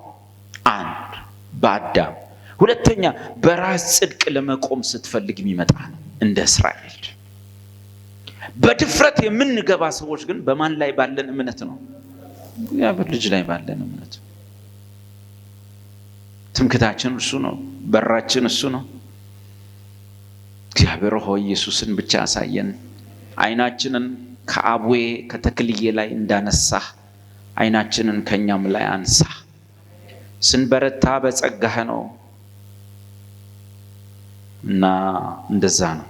አንድ በአዳም፣ ሁለተኛ በራስ ጽድቅ ለመቆም ስትፈልግ የሚመጣ ነው እንደ እስራኤል። በድፍረት የምንገባ ሰዎች ግን በማን ላይ ባለን እምነት ነው? እግዚአብሔር ልጅ ላይ ባለን እምነት። ትምክታችን እሱ ነው፣ በራችን እሱ ነው። እግዚአብሔር ሆይ ኢየሱስን ብቻ አሳየን። አይናችንን ከአቡዬ ከተክልዬ ላይ እንዳነሳ አይናችንን ከኛም ላይ አንሳ። ስንበረታ በጸጋህ ነው እና እንደዛ ነው።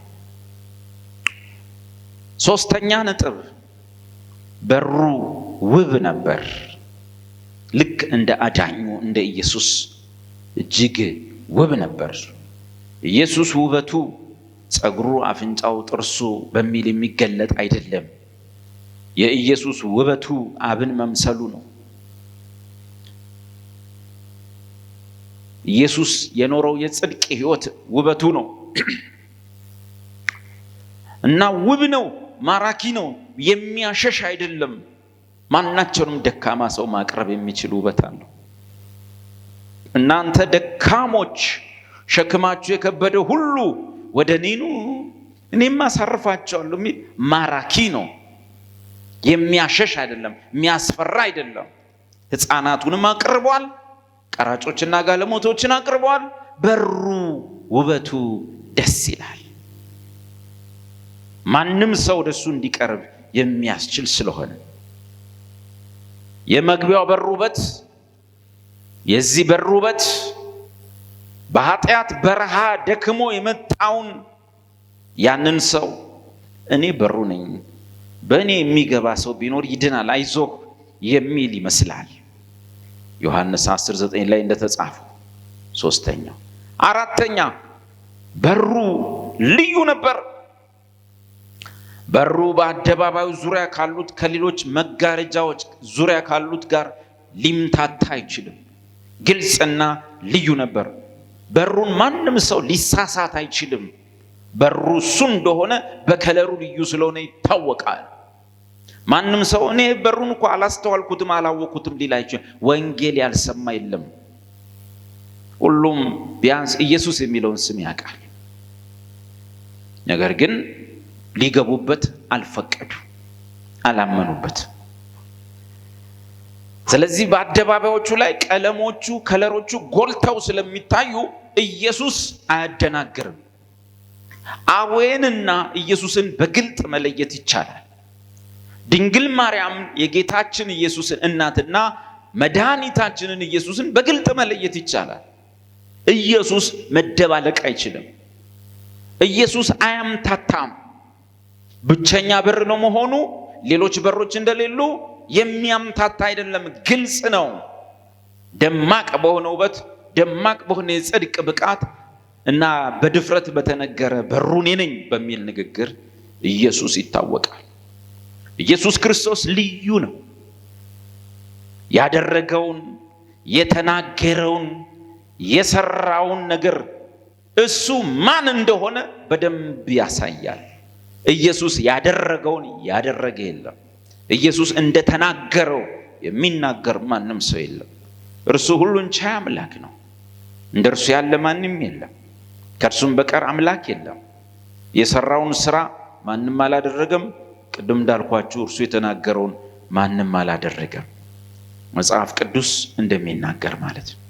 ሶስተኛ ነጥብ፣ በሩ ውብ ነበር። ልክ እንደ አዳኙ እንደ ኢየሱስ እጅግ ውብ ነበር። ኢየሱስ ውበቱ ጸጉሩ፣ አፍንጫው፣ ጥርሱ በሚል የሚገለጥ አይደለም። የኢየሱስ ውበቱ አብን መምሰሉ ነው። ኢየሱስ የኖረው የጽድቅ ሕይወት ውበቱ ነው እና ውብ ነው፣ ማራኪ ነው፣ የሚያሸሽ አይደለም። ማናቸውንም ደካማ ሰው ማቅረብ የሚችል ውበት አለው። እናንተ ደካሞች ሸክማችሁ የከበደ ሁሉ ወደ እኔ ኑ እኔም አሳርፋቸዋለሁ የሚል ማራኪ ነው። የሚያሸሽ አይደለም፣ የሚያስፈራ አይደለም። ሕፃናቱንም አቅርቧል፣ ቀራጮችና ጋለሞቶችን አቅርቧል። በሩ ውበቱ ደስ ይላል። ማንም ሰው ወደሱ እንዲቀርብ የሚያስችል ስለሆነ የመግቢያው በር ውበት፣ የዚህ በር ውበት በኃጢአት በረሃ ደክሞ የመጣውን ያንን ሰው እኔ በሩ ነኝ፣ በእኔ የሚገባ ሰው ቢኖር ይድናል፣ አይዞህ የሚል ይመስላል። ዮሐንስ 10:9 ላይ እንደተጻፈው። ሶስተኛው። አራተኛ በሩ ልዩ ነበር። በሩ በአደባባዩ ዙሪያ ካሉት ከሌሎች መጋረጃዎች ዙሪያ ካሉት ጋር ሊምታታ አይችልም። ግልጽና ልዩ ነበር። በሩን ማንም ሰው ሊሳሳት አይችልም። በሩ እሱ እንደሆነ በከለሩ ልዩ ስለሆነ ይታወቃል። ማንም ሰው እኔ በሩን እኮ አላስተዋልኩትም አላወቅኩትም ሊላችሁ ወንጌል ያልሰማ የለም። ሁሉም ቢያንስ ኢየሱስ የሚለውን ስም ያውቃል። ነገር ግን ሊገቡበት አልፈቀዱ፣ አላመኑበት። ስለዚህ በአደባባዮቹ ላይ ቀለሞቹ ከለሮቹ ጎልተው ስለሚታዩ ኢየሱስ አያደናግርም። አብንና ኢየሱስን በግልጥ መለየት ይቻላል። ድንግል ማርያም የጌታችን ኢየሱስን እናትና መድኃኒታችንን ኢየሱስን በግልጥ መለየት ይቻላል። ኢየሱስ መደባለቅ አይችልም። ኢየሱስ አያምታታም። ብቸኛ በር ነው መሆኑ ሌሎች በሮች እንደሌሉ የሚያምታታ አይደለም፣ ግልጽ ነው። ደማቅ በሆነ ውበት፣ ደማቅ በሆነ የጽድቅ ብቃት እና በድፍረት በተነገረ በሩ እኔ ነኝ በሚል ንግግር ኢየሱስ ይታወቃል። ኢየሱስ ክርስቶስ ልዩ ነው። ያደረገውን፣ የተናገረውን፣ የሰራውን ነገር እሱ ማን እንደሆነ በደንብ ያሳያል። ኢየሱስ ያደረገውን ያደረገ የለም። ኢየሱስ እንደተናገረው የሚናገር ማንም ሰው የለም። እርሱ ሁሉን ቻይ አምላክ ነው። እንደርሱ ያለ ማንም የለም። ከእርሱም በቀር አምላክ የለም። የሰራውን ስራ ማንም አላደረገም። ቅድም እንዳልኳችሁ እርሱ የተናገረውን ማንም አላደረገም። መጽሐፍ ቅዱስ እንደሚናገር ማለት ነው።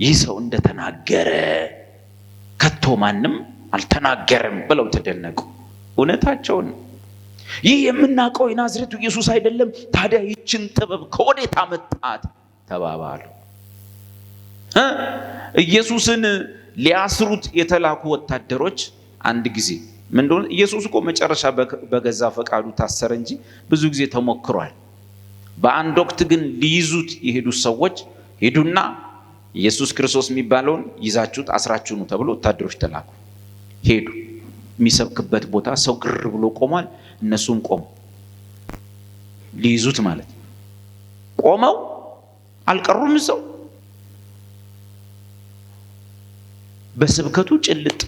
ይህ ሰው እንደተናገረ ከቶ ማንም አልተናገረም ብለው ተደነቁ። እውነታቸውን። ይህ የምናውቀው የናዝሬቱ ኢየሱስ አይደለም? ታዲያ ይችን ጥበብ ከወዴት አመጣት ተባባሉ። ኢየሱስን ሊያስሩት የተላኩ ወታደሮች አንድ ጊዜ ምን እንደሆነ ኢየሱስ እኮ መጨረሻ በገዛ ፈቃዱ ታሰረ እንጂ ብዙ ጊዜ ተሞክሯል። በአንድ ወቅት ግን ሊይዙት የሄዱ ሰዎች ሄዱና ኢየሱስ ክርስቶስ የሚባለውን ይዛችሁት አስራችሁ ነው ተብሎ ወታደሮች ተላኩ። ሄዱ። የሚሰብክበት ቦታ ሰው ግር ብሎ ቆሟል። እነሱም ቆሙ፣ ሊይዙት ማለት ቆመው አልቀሩም። ሰው በስብከቱ ጭልጥ፣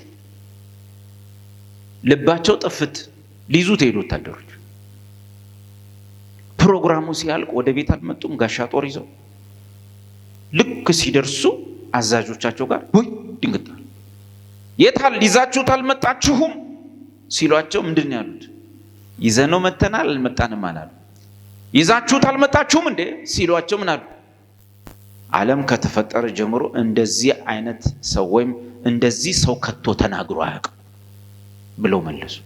ልባቸው ጥፍት፣ ሊይዙት ሄዱ ወታደሮች። ፕሮግራሙ ሲያልቅ ወደ ቤት አልመጡም። ጋሻ ጦር ይዘው ልክ ሲደርሱ አዛዦቻቸው ጋር ወይ ድንግጣል። የታል ይዛችሁት አልመጣችሁም ሲሏቸው ምንድን ያሉት? ይዘነው መተናል አልመጣንም አላሉ። ይዛችሁት አልመጣችሁም እንዴ ሲሏቸው ምን አሉ? ዓለም ከተፈጠረ ጀምሮ እንደዚህ አይነት ሰው ወይም እንደዚህ ሰው ከቶ ተናግሮ አያውቅም ብለው መለሱ።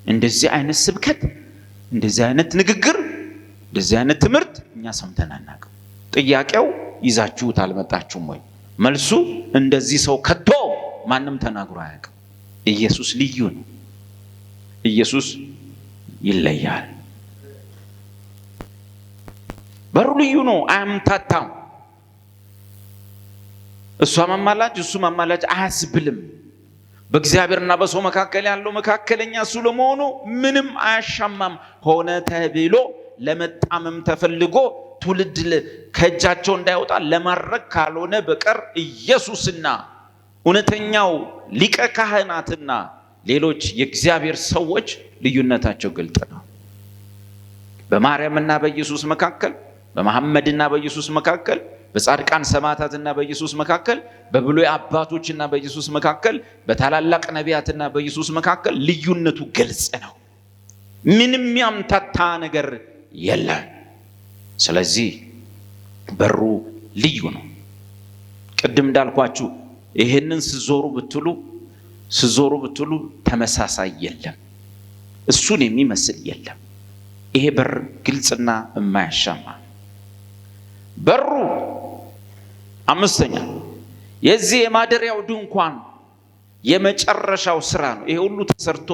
እንደዚህ አይነት ስብከት፣ እንደዚህ አይነት ንግግር፣ እንደዚህ አይነት ትምህርት እኛ ሰምተን አናውቅም። ጥያቄው ይዛችሁት አልመጣችሁም ወይ? መልሱ እንደዚህ ሰው ከቶ ማንም ተናግሮ አያውቅም። ኢየሱስ ልዩ ነው። ኢየሱስ ይለያል። በሩ ልዩ ነው፣ አያምታታም። እሷ ማማላጅ እሱ ማማላጅ አያስብልም። በእግዚአብሔርና በሰው መካከል ያለው መካከለኛ እሱ ለመሆኑ ምንም አያሻማም። ሆነ ተብሎ ለመጣመም ተፈልጎ ትውልድ ከእጃቸው እንዳይወጣ ለማድረግ ካልሆነ በቀር ኢየሱስና እውነተኛው ሊቀ ካህናትና ሌሎች የእግዚአብሔር ሰዎች ልዩነታቸው ግልጥ ነው። በማርያምና በኢየሱስ መካከል፣ በመሐመድና በኢየሱስ መካከል፣ በጻድቃን ሰማዕታትና በኢየሱስ መካከል፣ በብሉይ አባቶችና በኢየሱስ መካከል፣ በታላላቅ ነቢያትና በኢየሱስ መካከል ልዩነቱ ግልጽ ነው። ምንም ያምታታ ነገር የለም። ስለዚህ በሩ ልዩ ነው። ቅድም እንዳልኳችሁ ይሄንን ስዞሩ ብትሉ ተመሳሳይ የለም፣ እሱን የሚመስል የለም። ይሄ በር ግልጽና የማያሻማ በሩ። አምስተኛ የዚህ የማደሪያው ድንኳን የመጨረሻው ስራ ነው። ይሄ ሁሉ ተሰርቶ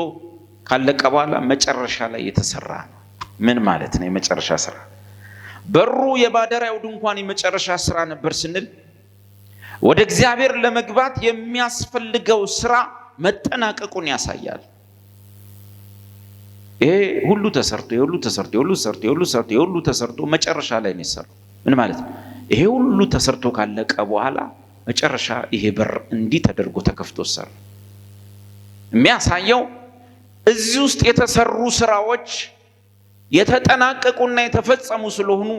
ካለቀ በኋላ መጨረሻ ላይ የተሰራ ነው። ምን ማለት ነው የመጨረሻ ስራ? በሩ የማደሪያው ድንኳን የመጨረሻ ስራ ነበር ስንል ወደ እግዚአብሔር ለመግባት የሚያስፈልገው ስራ መጠናቀቁን ያሳያል። ይሄ ሁሉ ተሰርቶ መጨረሻ ላይ ነው የሰራው። ምን ማለት ነው? ይሄ ሁሉ ተሰርቶ ካለቀ በኋላ መጨረሻ ይሄ በር እንዲህ ተደርጎ ተከፍቶ ሰራ። የሚያሳየው እዚህ ውስጥ የተሰሩ ስራዎች የተጠናቀቁና የተፈጸሙ ስለሆኑ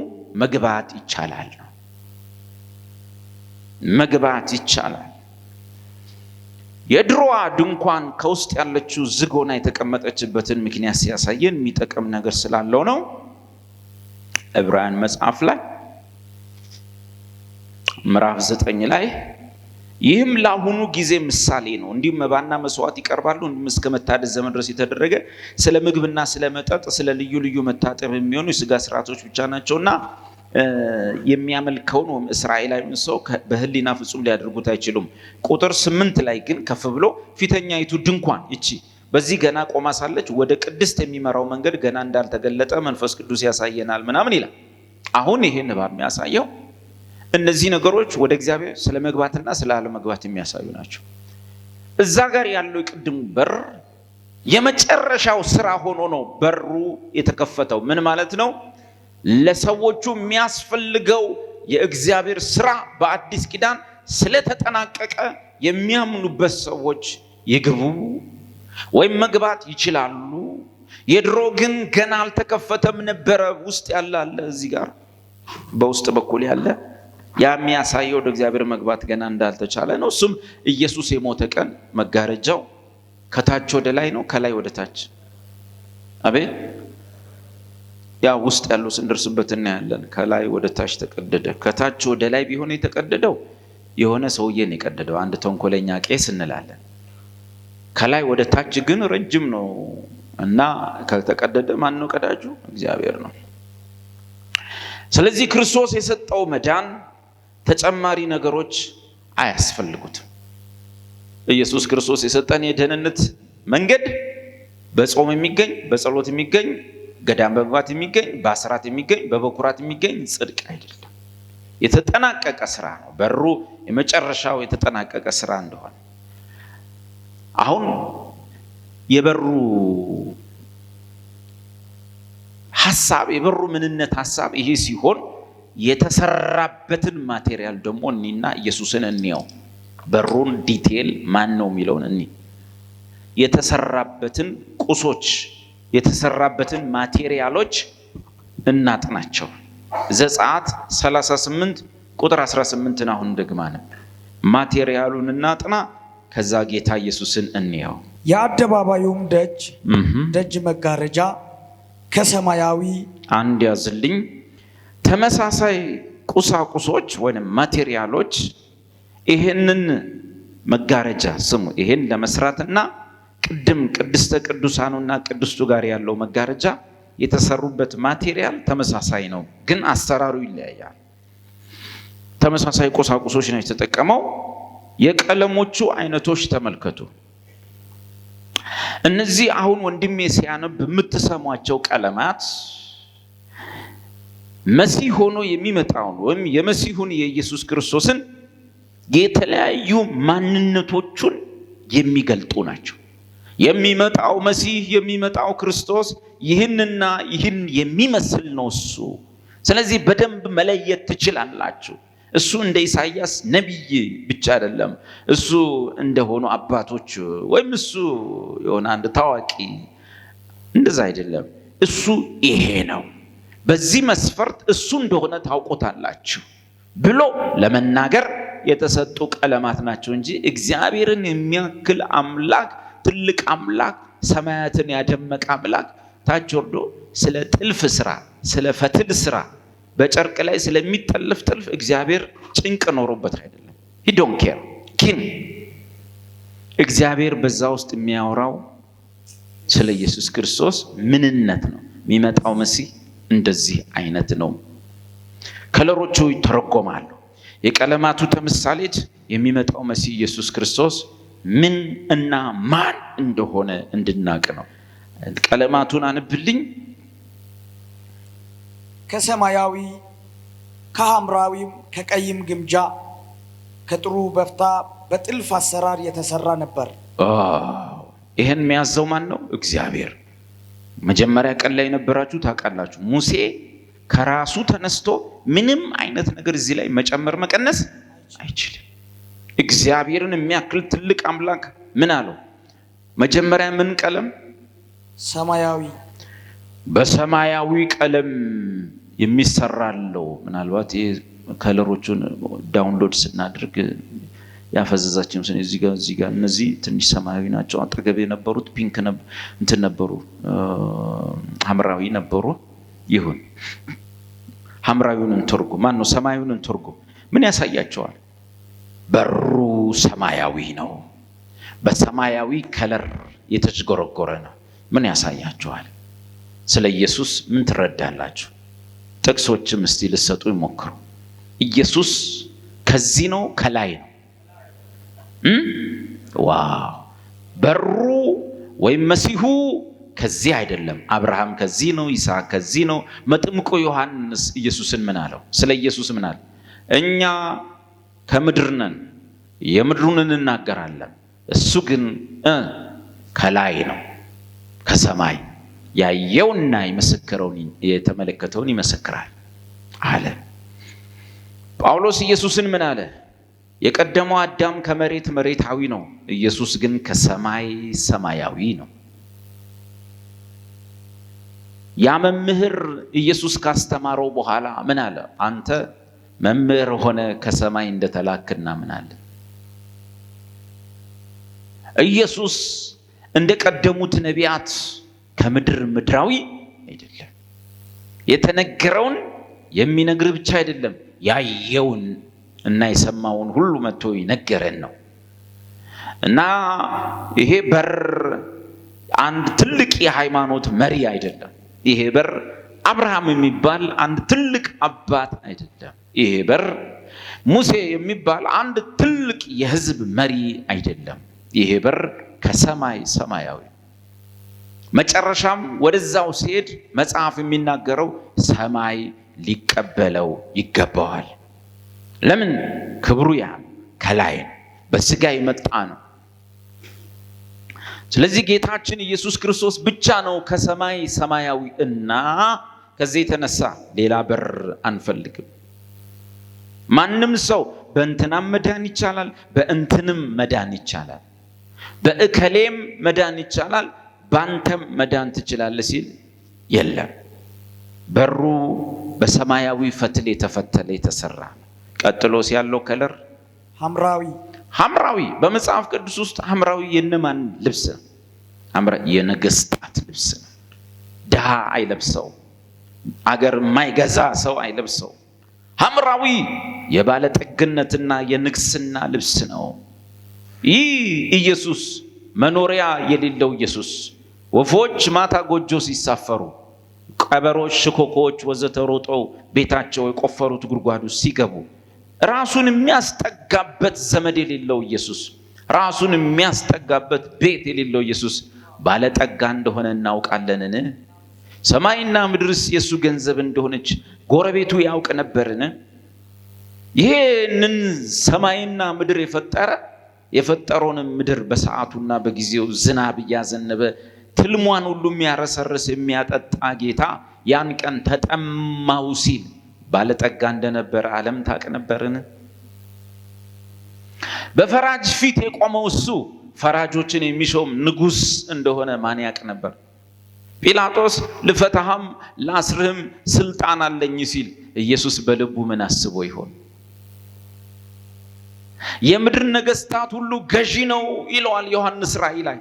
መግባት ይቻላል ነው። መግባት ይቻላል። የድሮዋ ድንኳን ከውስጥ ያለችው ዝግ ሆና የተቀመጠችበትን ምክንያት ሲያሳየን የሚጠቅም ነገር ስላለው ነው። ዕብራውያን መጽሐፍ ላይ ምዕራፍ 9 ላይ ይህም ለአሁኑ ጊዜ ምሳሌ ነው፣ እንዲሁም መባና መስዋዕት ይቀርባሉ፣ እንዲሁም እስከ መታደስ ዘመን ድረስ የተደረገ ስለ ምግብና ስለ መጠጥ ስለ ልዩ ልዩ መታጠብ የሚሆኑ የሥጋ ስርዓቶች ብቻ ናቸውና የሚያመልከውን ወይም እስራኤላዊውን ሰው በህሊና ፍጹም ሊያደርጉት አይችሉም። ቁጥር 8 ላይ ግን ከፍ ብሎ ፊተኛይቱ ድንኳን እቺ በዚህ ገና ቆማ ሳለች ወደ ቅድስት የሚመራው መንገድ ገና እንዳልተገለጠ መንፈስ ቅዱስ ያሳየናል ምናምን ይላል። አሁን ይሄን ንባብ የሚያሳየው እነዚህ ነገሮች ወደ እግዚአብሔር ስለ መግባትና ስለ አለመግባት የሚያሳዩ ናቸው። እዛ ጋር ያለው የቅድሙ በር የመጨረሻው ስራ ሆኖ ነው በሩ የተከፈተው። ምን ማለት ነው? ለሰዎቹ የሚያስፈልገው የእግዚአብሔር ስራ በአዲስ ኪዳን ስለተጠናቀቀ የሚያምኑበት ሰዎች ይግቡ ወይም መግባት ይችላሉ። የድሮ ግን ገና አልተከፈተም ነበረ። ውስጥ ያለ አለ፣ እዚህ ጋር በውስጥ በኩል ያለ ያ የሚያሳየው ወደ እግዚአብሔር መግባት ገና እንዳልተቻለ ነው። እሱም ኢየሱስ የሞተ ቀን መጋረጃው ከታች ወደ ላይ ነው፣ ከላይ ወደ ታች። አቤት ያ ውስጥ ያለው ስንደርስበት እናያለን። ከላይ ወደ ታች ተቀደደ። ከታች ወደ ላይ ቢሆን የተቀደደው የሆነ ሰውዬን የቀደደው አንድ ተንኮለኛ ቄስ እንላለን። ከላይ ወደ ታች ግን ረጅም ነው እና ከተቀደደ ማን ነው ቀዳጁ? እግዚአብሔር ነው። ስለዚህ ክርስቶስ የሰጠው መዳን ተጨማሪ ነገሮች አያስፈልጉትም። ኢየሱስ ክርስቶስ የሰጠን የደህንነት መንገድ በጾም የሚገኝ፣ በጸሎት የሚገኝ፣ ገዳም በመግባት የሚገኝ፣ በአስራት የሚገኝ፣ በበኩራት የሚገኝ ጽድቅ አይደለም። የተጠናቀቀ ስራ ነው። በሩ የመጨረሻው የተጠናቀቀ ስራ እንደሆነ አሁን የበሩ ሐሳብ የበሩ ምንነት ሐሳብ ይሄ ሲሆን የተሰራበትን ማቴሪያል ደግሞ እኒና ኢየሱስን እንየው። በሩን ዲቴል ማን ነው የሚለውን እኒ የተሰራበትን ቁሶች የተሰራበትን ማቴሪያሎች እናጥናቸው። ዘጸአት 38 ቁጥር 18 አሁን ደግማን ማቴሪያሉን እናጥና። ከዛ ጌታ ኢየሱስን እንየው። የአደባባዩም ደጅ መጋረጃ ከሰማያዊ አንድ ያዝልኝ ተመሳሳይ ቁሳቁሶች ወይም ማቴሪያሎች ይሄንን መጋረጃ ስሙ። ይሄን ለመስራትና ቅድም ቅድስተ ቅዱሳኑና ቅድስቱ ጋር ያለው መጋረጃ የተሰሩበት ማቴሪያል ተመሳሳይ ነው፣ ግን አሰራሩ ይለያያል። ተመሳሳይ ቁሳቁሶች ነው የተጠቀመው። የቀለሞቹ አይነቶች ተመልከቱ። እነዚህ አሁን ወንድሜ ሲያነብ የምትሰሟቸው ቀለማት መሲህ ሆኖ የሚመጣውን ወይም የመሲሁን የኢየሱስ ክርስቶስን የተለያዩ ማንነቶቹን የሚገልጡ ናቸው። የሚመጣው መሲህ የሚመጣው ክርስቶስ ይህንና ይህን የሚመስል ነው እሱ። ስለዚህ በደንብ መለየት ትችላላችሁ። እሱ እንደ ኢሳይያስ ነቢይ ብቻ አይደለም፣ እሱ እንደሆኑ አባቶች ወይም እሱ የሆነ አንድ ታዋቂ እንደዛ አይደለም። እሱ ይሄ ነው፣ በዚህ መስፈርት እሱ እንደሆነ ታውቁታላችሁ ብሎ ለመናገር የተሰጡ ቀለማት ናቸው እንጂ እግዚአብሔርን የሚያክል አምላክ፣ ትልቅ አምላክ፣ ሰማያትን ያደመቀ አምላክ ታች ወርዶ ስለ ጥልፍ ስራ፣ ስለ ፈትል ስራ በጨርቅ ላይ ስለሚጠልፍ ጥልፍ እግዚአብሔር ጭንቅ ኖሮበት አይደለም። he don't care። ግን እግዚአብሔር በዛ ውስጥ የሚያወራው ስለ ኢየሱስ ክርስቶስ ምንነት ነው። የሚመጣው መሲህ እንደዚህ አይነት ነው። ከለሮቹ ይተረጎማሉ። የቀለማቱ ተምሳሌት የሚመጣው መሲህ ኢየሱስ ክርስቶስ ምን እና ማን እንደሆነ እንድናቅ ነው። ቀለማቱን አንብልኝ። ከሰማያዊ ከሐምራዊም ከቀይም ግምጃ ከጥሩ በፍታ በጥልፍ አሰራር የተሰራ ነበር። ይሄን የሚያዘው ማን ነው? እግዚአብሔር። መጀመሪያ ቀን ላይ የነበራችሁ ታውቃላችሁ። ሙሴ ከራሱ ተነስቶ ምንም አይነት ነገር እዚህ ላይ መጨመር መቀነስ አይችልም። እግዚአብሔርን የሚያክል ትልቅ አምላክ ምን አለው? መጀመሪያ ምን ቀለም? ሰማያዊ በሰማያዊ ቀለም የሚሰራለው ምናልባት ከለሮቹን ዳውንሎድ ስናድርግ ያፈዘዛቸው ነው። እዚህ ጋር እነዚህ ትንሽ ሰማያዊ ናቸው። አጠገብ የነበሩት ፒንክ እንትን ነበሩ፣ ሐምራዊ ነበሩ። ይሁን ሐምራዊውን እንተርጉም፣ ማን ነው ሰማያዊውን እንተርጉም። ምን ያሳያቸዋል? በሩ ሰማያዊ ነው። በሰማያዊ ከለር የተዝጎረጎረ ነው። ምን ያሳያቸዋል? ስለ ኢየሱስ ምን ትረዳላችሁ? ጥቅሶችም እስቲ ልሰጡ ይሞክሩ። ኢየሱስ ከዚህ ነው ከላይ ነው? ዋው! በሩ ወይም መሲሁ ከዚህ አይደለም። አብርሃም ከዚህ ነው፣ ይስሐቅ ከዚህ ነው። መጥምቁ ዮሐንስ ኢየሱስን ምን አለው? ስለ ኢየሱስ ምን አለ? እኛ ከምድር ነን፣ የምድሩን እንናገራለን፣ እሱ ግን ከላይ ነው፣ ከሰማይ ያየውና የመሰከረውን የተመለከተውን ይመሰክራል አለ። ጳውሎስ ኢየሱስን ምን አለ? የቀደመው አዳም ከመሬት መሬታዊ ነው፣ ኢየሱስ ግን ከሰማይ ሰማያዊ ነው። ያ መምህር ኢየሱስ ካስተማረው በኋላ ምን አለ? አንተ መምህር ሆነ ከሰማይ እንደተላክና ምን አለ? ኢየሱስ እንደቀደሙት ነቢያት ከምድር ምድራዊ አይደለም። የተነገረውን የሚነግር ብቻ አይደለም፣ ያየውን እና የሰማውን ሁሉ መጥቶ ይነገረን ነው። እና ይሄ በር አንድ ትልቅ የሃይማኖት መሪ አይደለም። ይሄ በር አብርሃም የሚባል አንድ ትልቅ አባት አይደለም። ይሄ በር ሙሴ የሚባል አንድ ትልቅ የሕዝብ መሪ አይደለም። ይሄ በር ከሰማይ ሰማያዊ። መጨረሻም ወደዛው ሲሄድ መጽሐፍ የሚናገረው ሰማይ ሊቀበለው ይገባዋል። ለምን? ክብሩ ያ ከላይ በስጋ የመጣ ነው። ስለዚህ ጌታችን ኢየሱስ ክርስቶስ ብቻ ነው ከሰማይ ሰማያዊ እና ከዚህ የተነሳ ሌላ በር አንፈልግም። ማንም ሰው በእንትናም መዳን ይቻላል፣ በእንትንም መዳን ይቻላል፣ በእከሌም መዳን ይቻላል፣ ባንተም መዳን ትችላለህ ሲል የለም። በሩ በሰማያዊ ፈትል የተፈተለ የተሰራ ነው። ቀጥሎስ ያለው ከለር ሐምራዊ። በመጽሐፍ ቅዱስ ውስጥ ሐምራዊ የነማን ልብስ ነው? የነገስታት ልብስ ነው። ድሃ አይለብሰው፣ አገር የማይገዛ ሰው አይለብሰው። ሐምራዊ የባለጠግነትና የንግስና ልብስ ነው። ይህ ኢየሱስ መኖሪያ የሌለው ኢየሱስ ወፎች ማታ ጎጆ ሲሳፈሩ፣ ቀበሮች፣ ሽኮኮዎች ወዘተ ሮጠው ቤታቸው የቆፈሩት ጉድጓዱ ሲገቡ ራሱን የሚያስጠጋበት ዘመድ የሌለው ኢየሱስ፣ ራሱን የሚያስጠጋበት ቤት የሌለው ኢየሱስ ባለጠጋ እንደሆነ እናውቃለንን? ሰማይና ምድርስ የሱ ገንዘብ እንደሆነች ጎረቤቱ ያውቅ ነበርን? ይሄንን ሰማይና ምድር የፈጠረውን ምድር በሰዓቱና በጊዜው ዝናብ እያዘነበ ትልሟን ሁሉ የሚያረሰርስ የሚያጠጣ ጌታ ያን ቀን ተጠማው ሲል ባለጠጋ እንደነበረ ዓለም ታውቅ ነበርን? በፈራጅ ፊት የቆመው እሱ ፈራጆችን የሚሾም ንጉሥ እንደሆነ ማን ያውቅ ነበር? ጲላጦስ ልፈታህም ላስርህም ስልጣን አለኝ ሲል ኢየሱስ በልቡ ምን አስቦ ይሆን? የምድር ነገስታት ሁሉ ገዢ ነው ይለዋል ዮሐንስ ራእይ ላይ።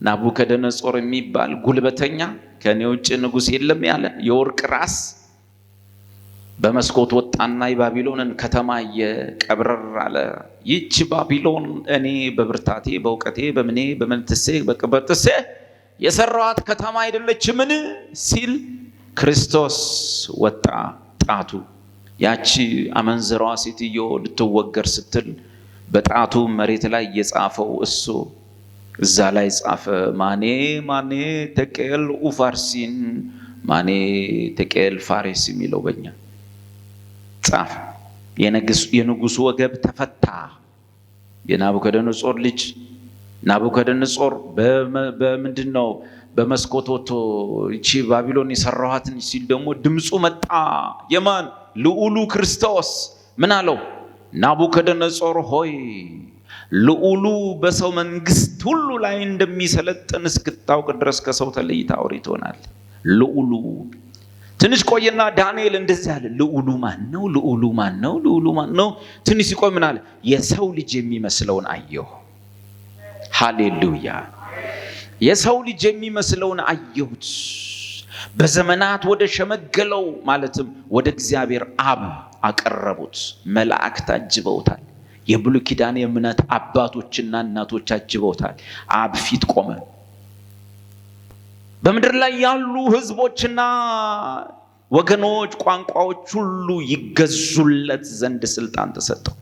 ናቡከደነጾር የሚባል ጉልበተኛ ከኔ ውጭ ንጉሥ የለም ያለ የወርቅ ራስ በመስኮት ወጣና የባቢሎንን ከተማ እየቀብረር አለ። ይህች ባቢሎን እኔ በብርታቴ በእውቀቴ በምኔ በመንትሴ በቅበጥሴ የሰራዋት ከተማ አይደለችምን ሲል ክርስቶስ ወጣ። ጣቱ ያቺ አመንዝራዋ ሴትዮ ልትወገር ስትል በጣቱ መሬት ላይ የጻፈው እሱ እዛ ላይ ጻፈ። ማኔ ተቄል ኡፋርሲን ማኔ ተቄል ፋሬስ የሚለው በእኛ ጻፈ። የንጉሱ ወገብ ተፈታ። የናቡከደነጾር ልጅ ናቡከደነጾር በምንድነው በመስኮት ወጥቶ እቺ ባቢሎን የሰራዋትን ሲል ደግሞ ድምፁ መጣ። የማን? ልዑሉ ክርስቶስ ምን አለው? ናቡከደነጾር ሆይ ልዑሉ በሰው መንግስት ሁሉ ላይ እንደሚሰለጥን እስክታውቅ ድረስ ከሰው ተለይታ አውሬ ትሆናለህ። ልዑሉ ትንሽ ቆየና ዳንኤል እንደዚህ አለ፣ ልዑሉ ማን ነው? ልዑሉ ማን ነው? ልዑሉ ማን ነው? ትንሽ ሲቆይ ምን አለ? የሰው ልጅ የሚመስለውን አየሁ። ሃሌሉያ! የሰው ልጅ የሚመስለውን አየሁት። በዘመናት ወደ ሸመገለው ማለትም ወደ እግዚአብሔር አብ አቀረቡት። መላእክት አጅበውታል። የብሉይ ኪዳን የእምነት አባቶችና እናቶች አጅበውታል። አብ ፊት ቆመ። በምድር ላይ ያሉ ህዝቦችና ወገኖች፣ ቋንቋዎች ሁሉ ይገዙለት ዘንድ ስልጣን ተሰጠው።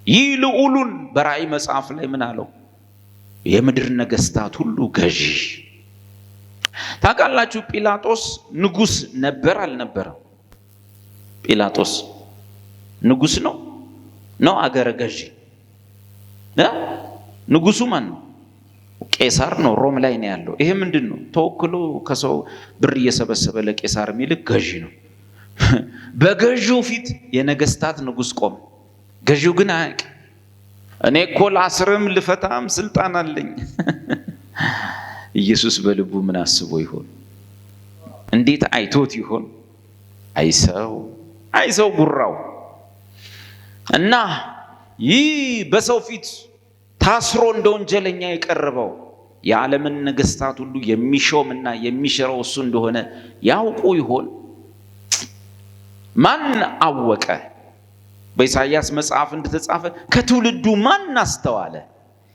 ይህ ልዑሉን በራእይ መጽሐፍ ላይ ምን አለው? የምድር ነገስታት ሁሉ ገዢ። ታውቃላችሁ ጲላጦስ ንጉስ ነበር አልነበረም? ጲላጦስ ንጉስ ነው አገረ ገዢ? ንጉሱ ማን ነው? ቄሳር ነው። ሮም ላይ ነው ያለው። ይሄ ምንድን ነው? ተወክሎ ከሰው ብር እየሰበሰበ ለቄሳር የሚልክ ገዢ ነው። በገዢው ፊት የነገስታት ንጉስ ቆመ። ገዢው ግን አያውቅ። እኔ እኮ ላስርም ልፈታም ስልጣን አለኝ። ኢየሱስ በልቡ ምን አስቦ ይሆን? እንዴት አይቶት ይሆን? አይሰው ጉራው እና ይህ በሰው ፊት ታስሮ እንደ ወንጀለኛ የቀረበው የዓለምን ነገስታት ሁሉ የሚሾምና የሚሽረው እሱ እንደሆነ ያውቁ ይሆን? ማን አወቀ? በኢሳይያስ መጽሐፍ እንደተጻፈ ከትውልዱ ማን አስተዋለ?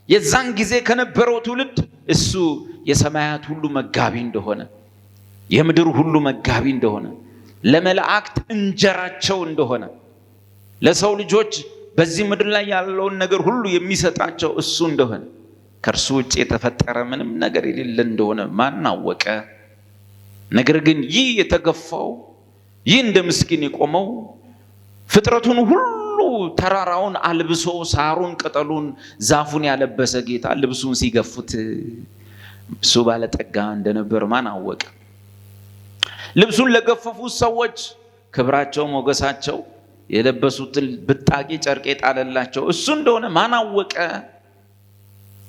የዛን ጊዜ ከነበረው ትውልድ እሱ የሰማያት ሁሉ መጋቢ እንደሆነ፣ የምድር ሁሉ መጋቢ እንደሆነ፣ ለመላእክት እንጀራቸው እንደሆነ፣ ለሰው ልጆች በዚህ ምድር ላይ ያለውን ነገር ሁሉ የሚሰጣቸው እሱ እንደሆነ፣ ከእርሱ ውጭ የተፈጠረ ምንም ነገር የሌለ እንደሆነ ማን አወቀ? ነገር ግን ይህ የተገፋው፣ ይህ እንደ ምስኪን የቆመው፣ ፍጥረቱን ሁሉ ተራራውን አልብሶ ሳሩን፣ ቅጠሉን፣ ዛፉን ያለበሰ ጌታ ልብሱን ሲገፉት እሱ ባለጠጋ እንደነበር ማን አወቀ? ልብሱን ለገፈፉት ሰዎች ክብራቸው፣ ሞገሳቸው፣ የለበሱትን ብጣቂ ጨርቅ የጣለላቸው እሱ እንደሆነ ማን አወቀ?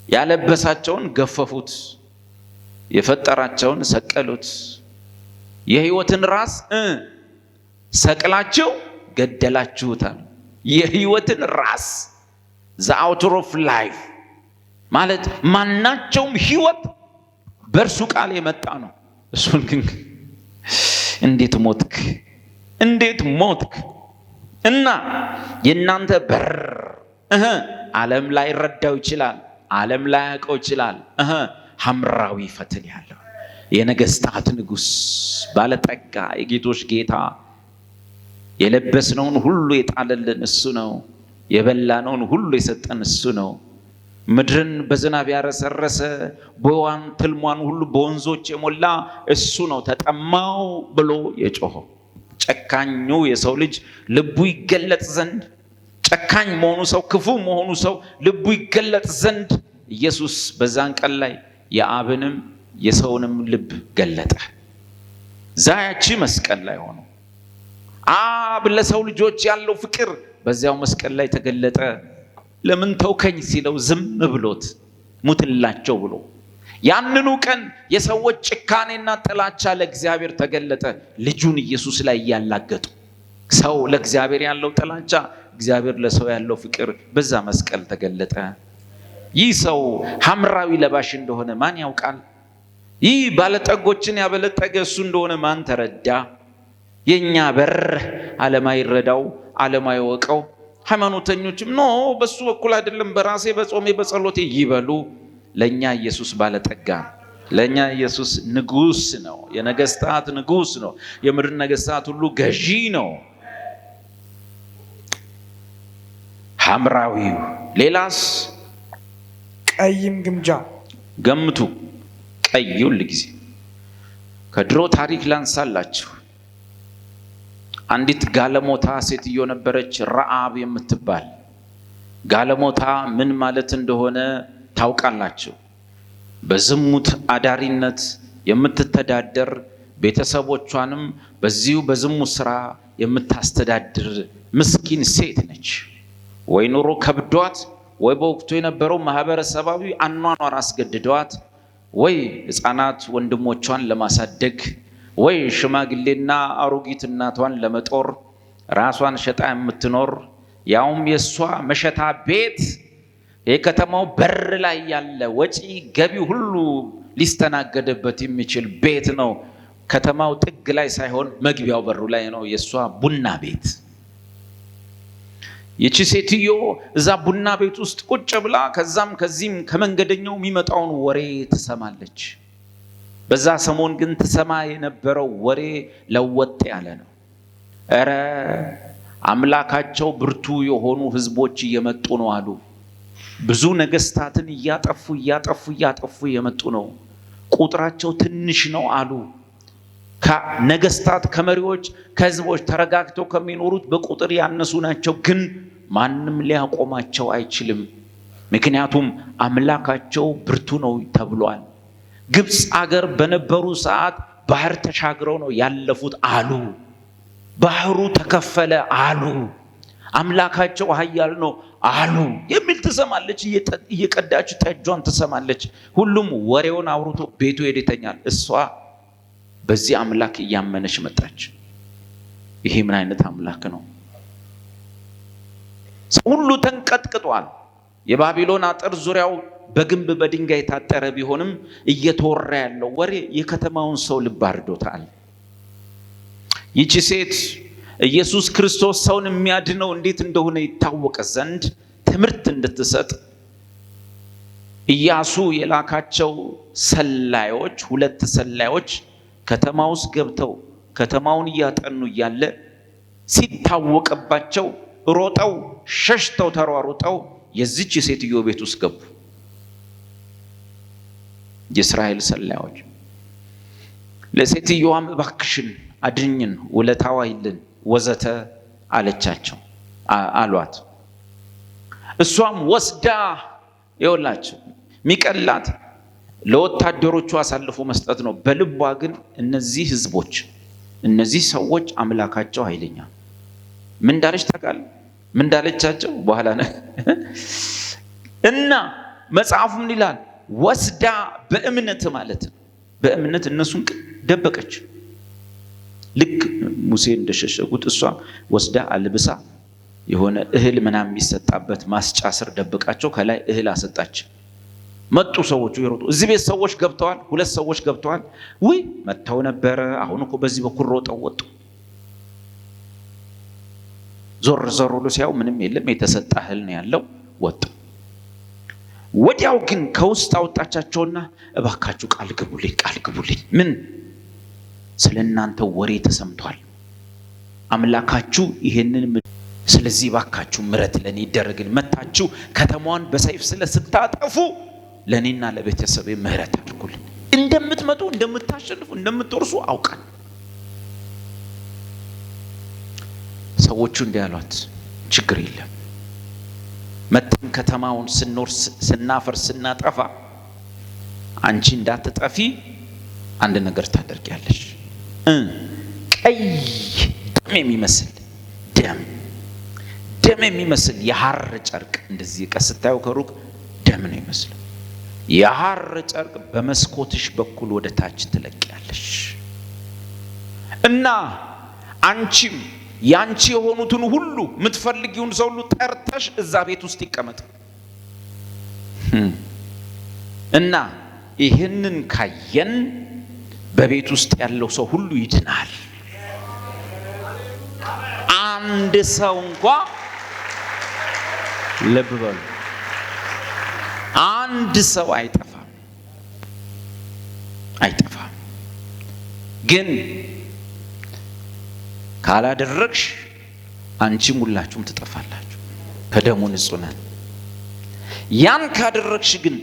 ያለበሳቸውን ገፈፉት፣ የፈጠራቸውን ሰቀሉት። የሕይወትን ራስ ሰቅላችሁ ገደላችሁታል። የሕይወትን ራስ the author of life ማለት ማናቸውም ሕይወት በእርሱ ቃል የመጣ ነው። እሱን ግን እንዴት ሞትክ እና የእናንተ በር ዓለም ላይ ረዳው ይችላል፣ ዓለም ላይ ያውቀው ይችላል። ሐምራዊ ፈትል ያለው የነገስታት ንጉስ፣ ባለጠጋ፣ የጌቶች ጌታ፣ የለበስነውን ሁሉ የጣለልን እሱ ነው። የበላነውን ሁሉ የሰጠን እሱ ነው። ምድርን በዝናብ ያረሰረሰ፣ ቦዋን ትልሟን ሁሉ በወንዞች የሞላ እሱ ነው። ተጠማው ብሎ የጮኸው ጨካኙ የሰው ልጅ ልቡ ይገለጥ ዘንድ፣ ጨካኝ መሆኑ ሰው፣ ክፉ መሆኑ ሰው ልቡ ይገለጥ ዘንድ ኢየሱስ በዛን ቀን ላይ የአብንም የሰውንም ልብ ገለጠ። ዛያቺ መስቀል ላይ ሆኖ አብ ለሰው ልጆች ያለው ፍቅር በዚያው መስቀል ላይ ተገለጠ። ለምን ተውከኝ ሲለው ዝም ብሎት ሙትላቸው ብሎ ያንኑ ቀን የሰዎች ጭካኔና ጥላቻ ለእግዚአብሔር ተገለጠ። ልጁን ኢየሱስ ላይ እያላገጡ ሰው ለእግዚአብሔር ያለው ጥላቻ፣ እግዚአብሔር ለሰው ያለው ፍቅር በዛ መስቀል ተገለጠ። ይህ ሰው ሐምራዊ ለባሽ እንደሆነ ማን ያውቃል? ይህ ባለጠጎችን ያበለጠገ እሱ እንደሆነ ማን ተረዳ? የኛ በር ዓለም አይረዳው፣ ዓለም አይወቀው። ሃይማኖተኞችም በሱ በኩል አይደለም፣ በራሴ በጾሜ በጸሎቴ ይበሉ። ለኛ ኢየሱስ ባለጠጋ፣ ለኛ ኢየሱስ ንጉስ ነው። የነገስታት ንጉስ ነው። የምድር ነገስታት ሁሉ ገዢ ነው። ሐምራዊው። ሌላስ? ቀይም ግምጃ። ገምቱ። ቀይ ሁል ጊዜ ከድሮ ታሪክ ላንሳላችሁ። አንዲት ጋለሞታ ሴትዮ ነበረች፣ ረዓብ የምትባል ጋለሞታ። ምን ማለት እንደሆነ ታውቃላችሁ? በዝሙት አዳሪነት የምትተዳደር፣ ቤተሰቦቿንም በዚሁ በዝሙት ስራ የምታስተዳድር ምስኪን ሴት ነች። ወይ ኑሮ ከብዷት ወይ በወቅቱ የነበረው ማህበረሰባዊ አኗኗር አስገድደዋት ወይ ሕፃናት ወንድሞቿን ለማሳደግ ወይ ሽማግሌና አሮጊት እናቷን ለመጦር ራሷን ሸጣ የምትኖር ያውም የሷ መሸታ ቤት የከተማው በር ላይ ያለ ወጪ ገቢ ሁሉ ሊስተናገድበት የሚችል ቤት ነው። ከተማው ጥግ ላይ ሳይሆን መግቢያው በሩ ላይ ነው የሷ ቡና ቤት። ይቺ ሴትዮ እዛ ቡና ቤት ውስጥ ቁጭ ብላ ከዛም ከዚህም ከመንገደኛው የሚመጣውን ወሬ ትሰማለች። በዛ ሰሞን ግን ትሰማ የነበረው ወሬ ለወጥ ያለ ነው። እረ አምላካቸው ብርቱ የሆኑ ህዝቦች እየመጡ ነው አሉ። ብዙ ነገስታትን እያጠፉ የመጡ ነው። ቁጥራቸው ትንሽ ነው አሉ። ከነገስታት ከመሪዎች ከህዝቦች ተረጋግተው ከሚኖሩት በቁጥር ያነሱ ናቸው። ግን ማንም ሊያቆማቸው አይችልም። ምክንያቱም አምላካቸው ብርቱ ነው ተብሏል። ግብፅ አገር በነበሩ ሰዓት ባህር ተሻግረው ነው ያለፉት አሉ። ባህሩ ተከፈለ አሉ። አምላካቸው ኃያል ነው አሉ የሚል ትሰማለች። እየቀዳች ጠጇን ትሰማለች። ሁሉም ወሬውን አውርቶ ቤቱ ሄደተኛል። እሷ በዚህ አምላክ እያመነች መጣች። ይሄ ምን አይነት አምላክ ነው? ሁሉ ተንቀጥቅጧል። የባቢሎን አጥር ዙሪያው በግንብ በድንጋይ የታጠረ ቢሆንም እየተወራ ያለው ወሬ የከተማውን ሰው ልብ አርዶታል። ይቺ ሴት ኢየሱስ ክርስቶስ ሰውን የሚያድነው እንዴት እንደሆነ ይታወቅ ዘንድ ትምህርት እንድትሰጥ ኢያሱ የላካቸው ሰላዮች 2 ሰላዮች ከተማ ውስጥ ገብተው ከተማውን እያጠኑ እያለ ሲታወቅባቸው ሮጠው ሸሽተው ተሯሩጠው የዚች ሴትዮ ቤት ውስጥ ገቡ። የእስራኤል ሰላዮች ለሴትዮዋም እባክሽን አድኝን፣ ውለታዋ ይልን ወዘተ አለቻቸው አሏት። እሷም ወስዳ ይወላችሁ ሚቀላት ለወታደሮቹ አሳልፎ መስጠት ነው። በልቧ ግን እነዚህ ህዝቦች እነዚህ ሰዎች አምላካቸው ኃይለኛ ምን እንዳለች ታውቃለህ? ምን እንዳለቻቸው በኋላ ነው እና መጽሐፉ ምን ይላል? ወስዳ በእምነት ማለት ነው። በእምነት እነሱን ደበቀች። ልክ ሙሴ እንደሸሸጉት እሷ ወስዳ አልብሳ የሆነ እህል ምናምን የሚሰጣበት ማስጫ ስር ደብቃቸው ከላይ እህል አሰጣች። መጡ ሰዎቹ ይሮጡ። እዚህ ቤት ሰዎች ገብተዋል። 2 ሰዎች ገብተዋል። ውይ መተው ነበረ። አሁን እኮ በዚህ በኩል ሮጠው ወጡ። ዞር ብሎ ሲያዩ ምንም የለም፣ የተሰጣ እህል ነው ያለው። ወጡ። ወዲያው ግን ከውስጥ አወጣቻቸውና እባካችሁ ቃል ግቡልኝ። ምን? ስለናንተ ወሬ ተሰምቷል። አምላካችሁ ይሄንን ስለዚህ እባካችሁ ምሕረት ለኔ ይደረግል። መታችሁ ከተማዋን በሰይፍ ስታጠፉ ለኔና ለቤተሰቤ ምሕረት አድርጉልኝ። እንደምትመጡ እንደምታሸንፉ እንደምትወርሱ አውቃል። ሰዎቹ እንዲያሏት ችግር የለም መተን ከተማውን ስናፈር ስናጠፋ አንቺ እንዳትጠፊ አንድ ነገር ታደርጊያለሽ። ቀይ ደም የሚመስል ደም የሚመስል የሐር ጨርቅ እንደዚህ ቀስታዩ ከሩቅ ደም ነው ይመስላል። የሐር ጨርቅ በመስኮትሽ በኩል ወደ ታች ትለቂያለሽ እና አንቺም ያንቺ የሆኑትን ሁሉ የምትፈልጊውን ሰው ሁሉ ጠርተሽ እዛ ቤት ውስጥ ይቀመጥ እና ይህንን ካየን በቤት ውስጥ ያለው ሰው ሁሉ ይድናል። አንድ ሰው እንኳ ልብ በሉ፣ አንድ ሰው አይጠፋም። ግን ካላደረግሽ አንቺም ሁላችሁም ትጠፋላችሁ። ከደሙ ንጹህ ነን። ያን ካደረግሽ ግን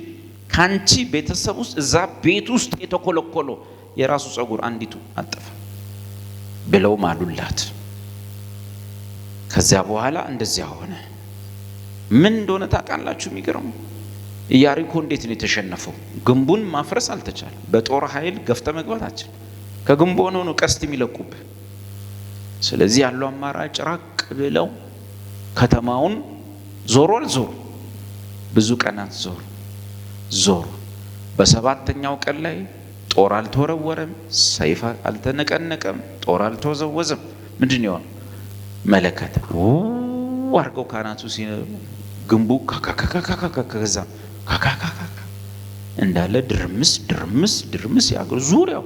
ካንቺ ቤተሰብ ውስጥ እዛ ቤት ውስጥ የተኮለኮለ የራሱ ጸጉር አንዲቱ አጠፋ ብለው ማሉላት። ከዚያ በኋላ እንደዚያ ሆነ። ምን እንደሆነ ታውቃላችሁ? የሚገርም ኢያሪኮ እንዴት ነው የተሸነፈው? ግንቡን ማፍረስ አልተቻለም። በጦር ኃይል ገፍተ መግባታችን ከግንቡ ነው ቀስት የሚለቁብህ። ስለዚህ ያለው አማራጭ ራቅ ብለው ከተማውን ዞሮ ብዙ ቀናት ዞሩ። በሰባተኛው ቀን ላይ ጦር አልተወረወረም፣ ሰይፍ አልተነቀነቀም፣ ጦር አልተወዘወዘም። ምንድን ነው? መለከት አድርገው ካህናቱ ግንቡ ከዛ እንዳለ ድርምስ ያገሩ ዙሪያው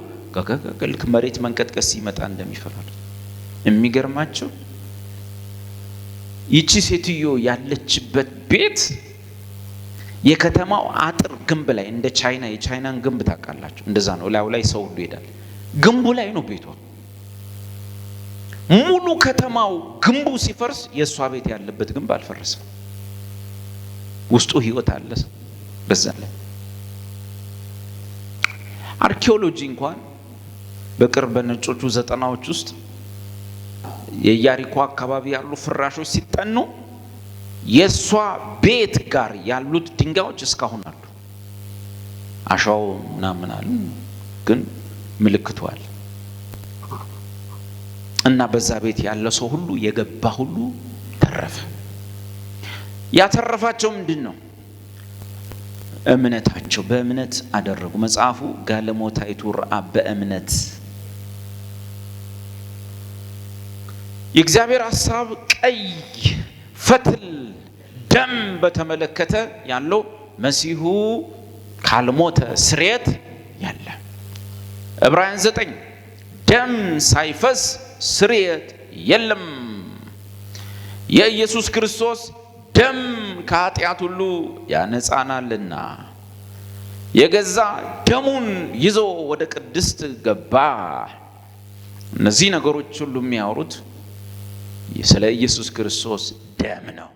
ልክ መሬት መንቀጥቀስ ሲመጣ እንደሚፈራል። የሚገርማቸው ይቺ ሴትዮ ያለችበት ቤት የከተማው አጥር ግንብ ላይ እንደ ቻይና የቻይናን ግንብ ታውቃላችሁ? እንደዛ ነው። ላዩ ላይ ሰው ሁሉ ይሄዳል። ግንቡ ላይ ነው ቤቷ። ሙሉ ከተማው ግንቡ ሲፈርስ የእሷ ቤት ያለበት ግንብ አልፈረሰም። ውስጡ ህይወት አለ። በዛ ላይ አርኪኦሎጂ እንኳን በቅርብ በነጮቹ 90ዎች ውስጥ የኢያሪኮ አካባቢ ያሉ ፍራሾች ሲጠኑ የሷ ቤት ጋር ያሉት ድንጋዮች እስካሁን አሉ። አሻው ምናምን አሉ፣ ግን ምልክቱ አለ። እና በዛ ቤት ያለ ሰው ሁሉ የገባ ሁሉ ተረፈ። ያተረፋቸው ምንድን ነው? እምነታቸው። በእምነት አደረጉ። መጽሐፉ ጋለሞታይቱ ረዓብ በእምነት የእግዚአብሔር ሐሳብ ቀይ ፈትል ደም በተመለከተ ያለው መሲሁ ካልሞተ ስርየት ያለ። ዕብራውያን 9 ደም ሳይፈስ ስርየት የለም። የኢየሱስ ክርስቶስ ደም ከኃጢአት ሁሉ ያነጻናልና የገዛ ደሙን ይዞ ወደ ቅድስት ገባ። እነዚህ ነገሮች ሁሉ የሚያወሩት ስለ ኢየሱስ ክርስቶስ ደም ነው።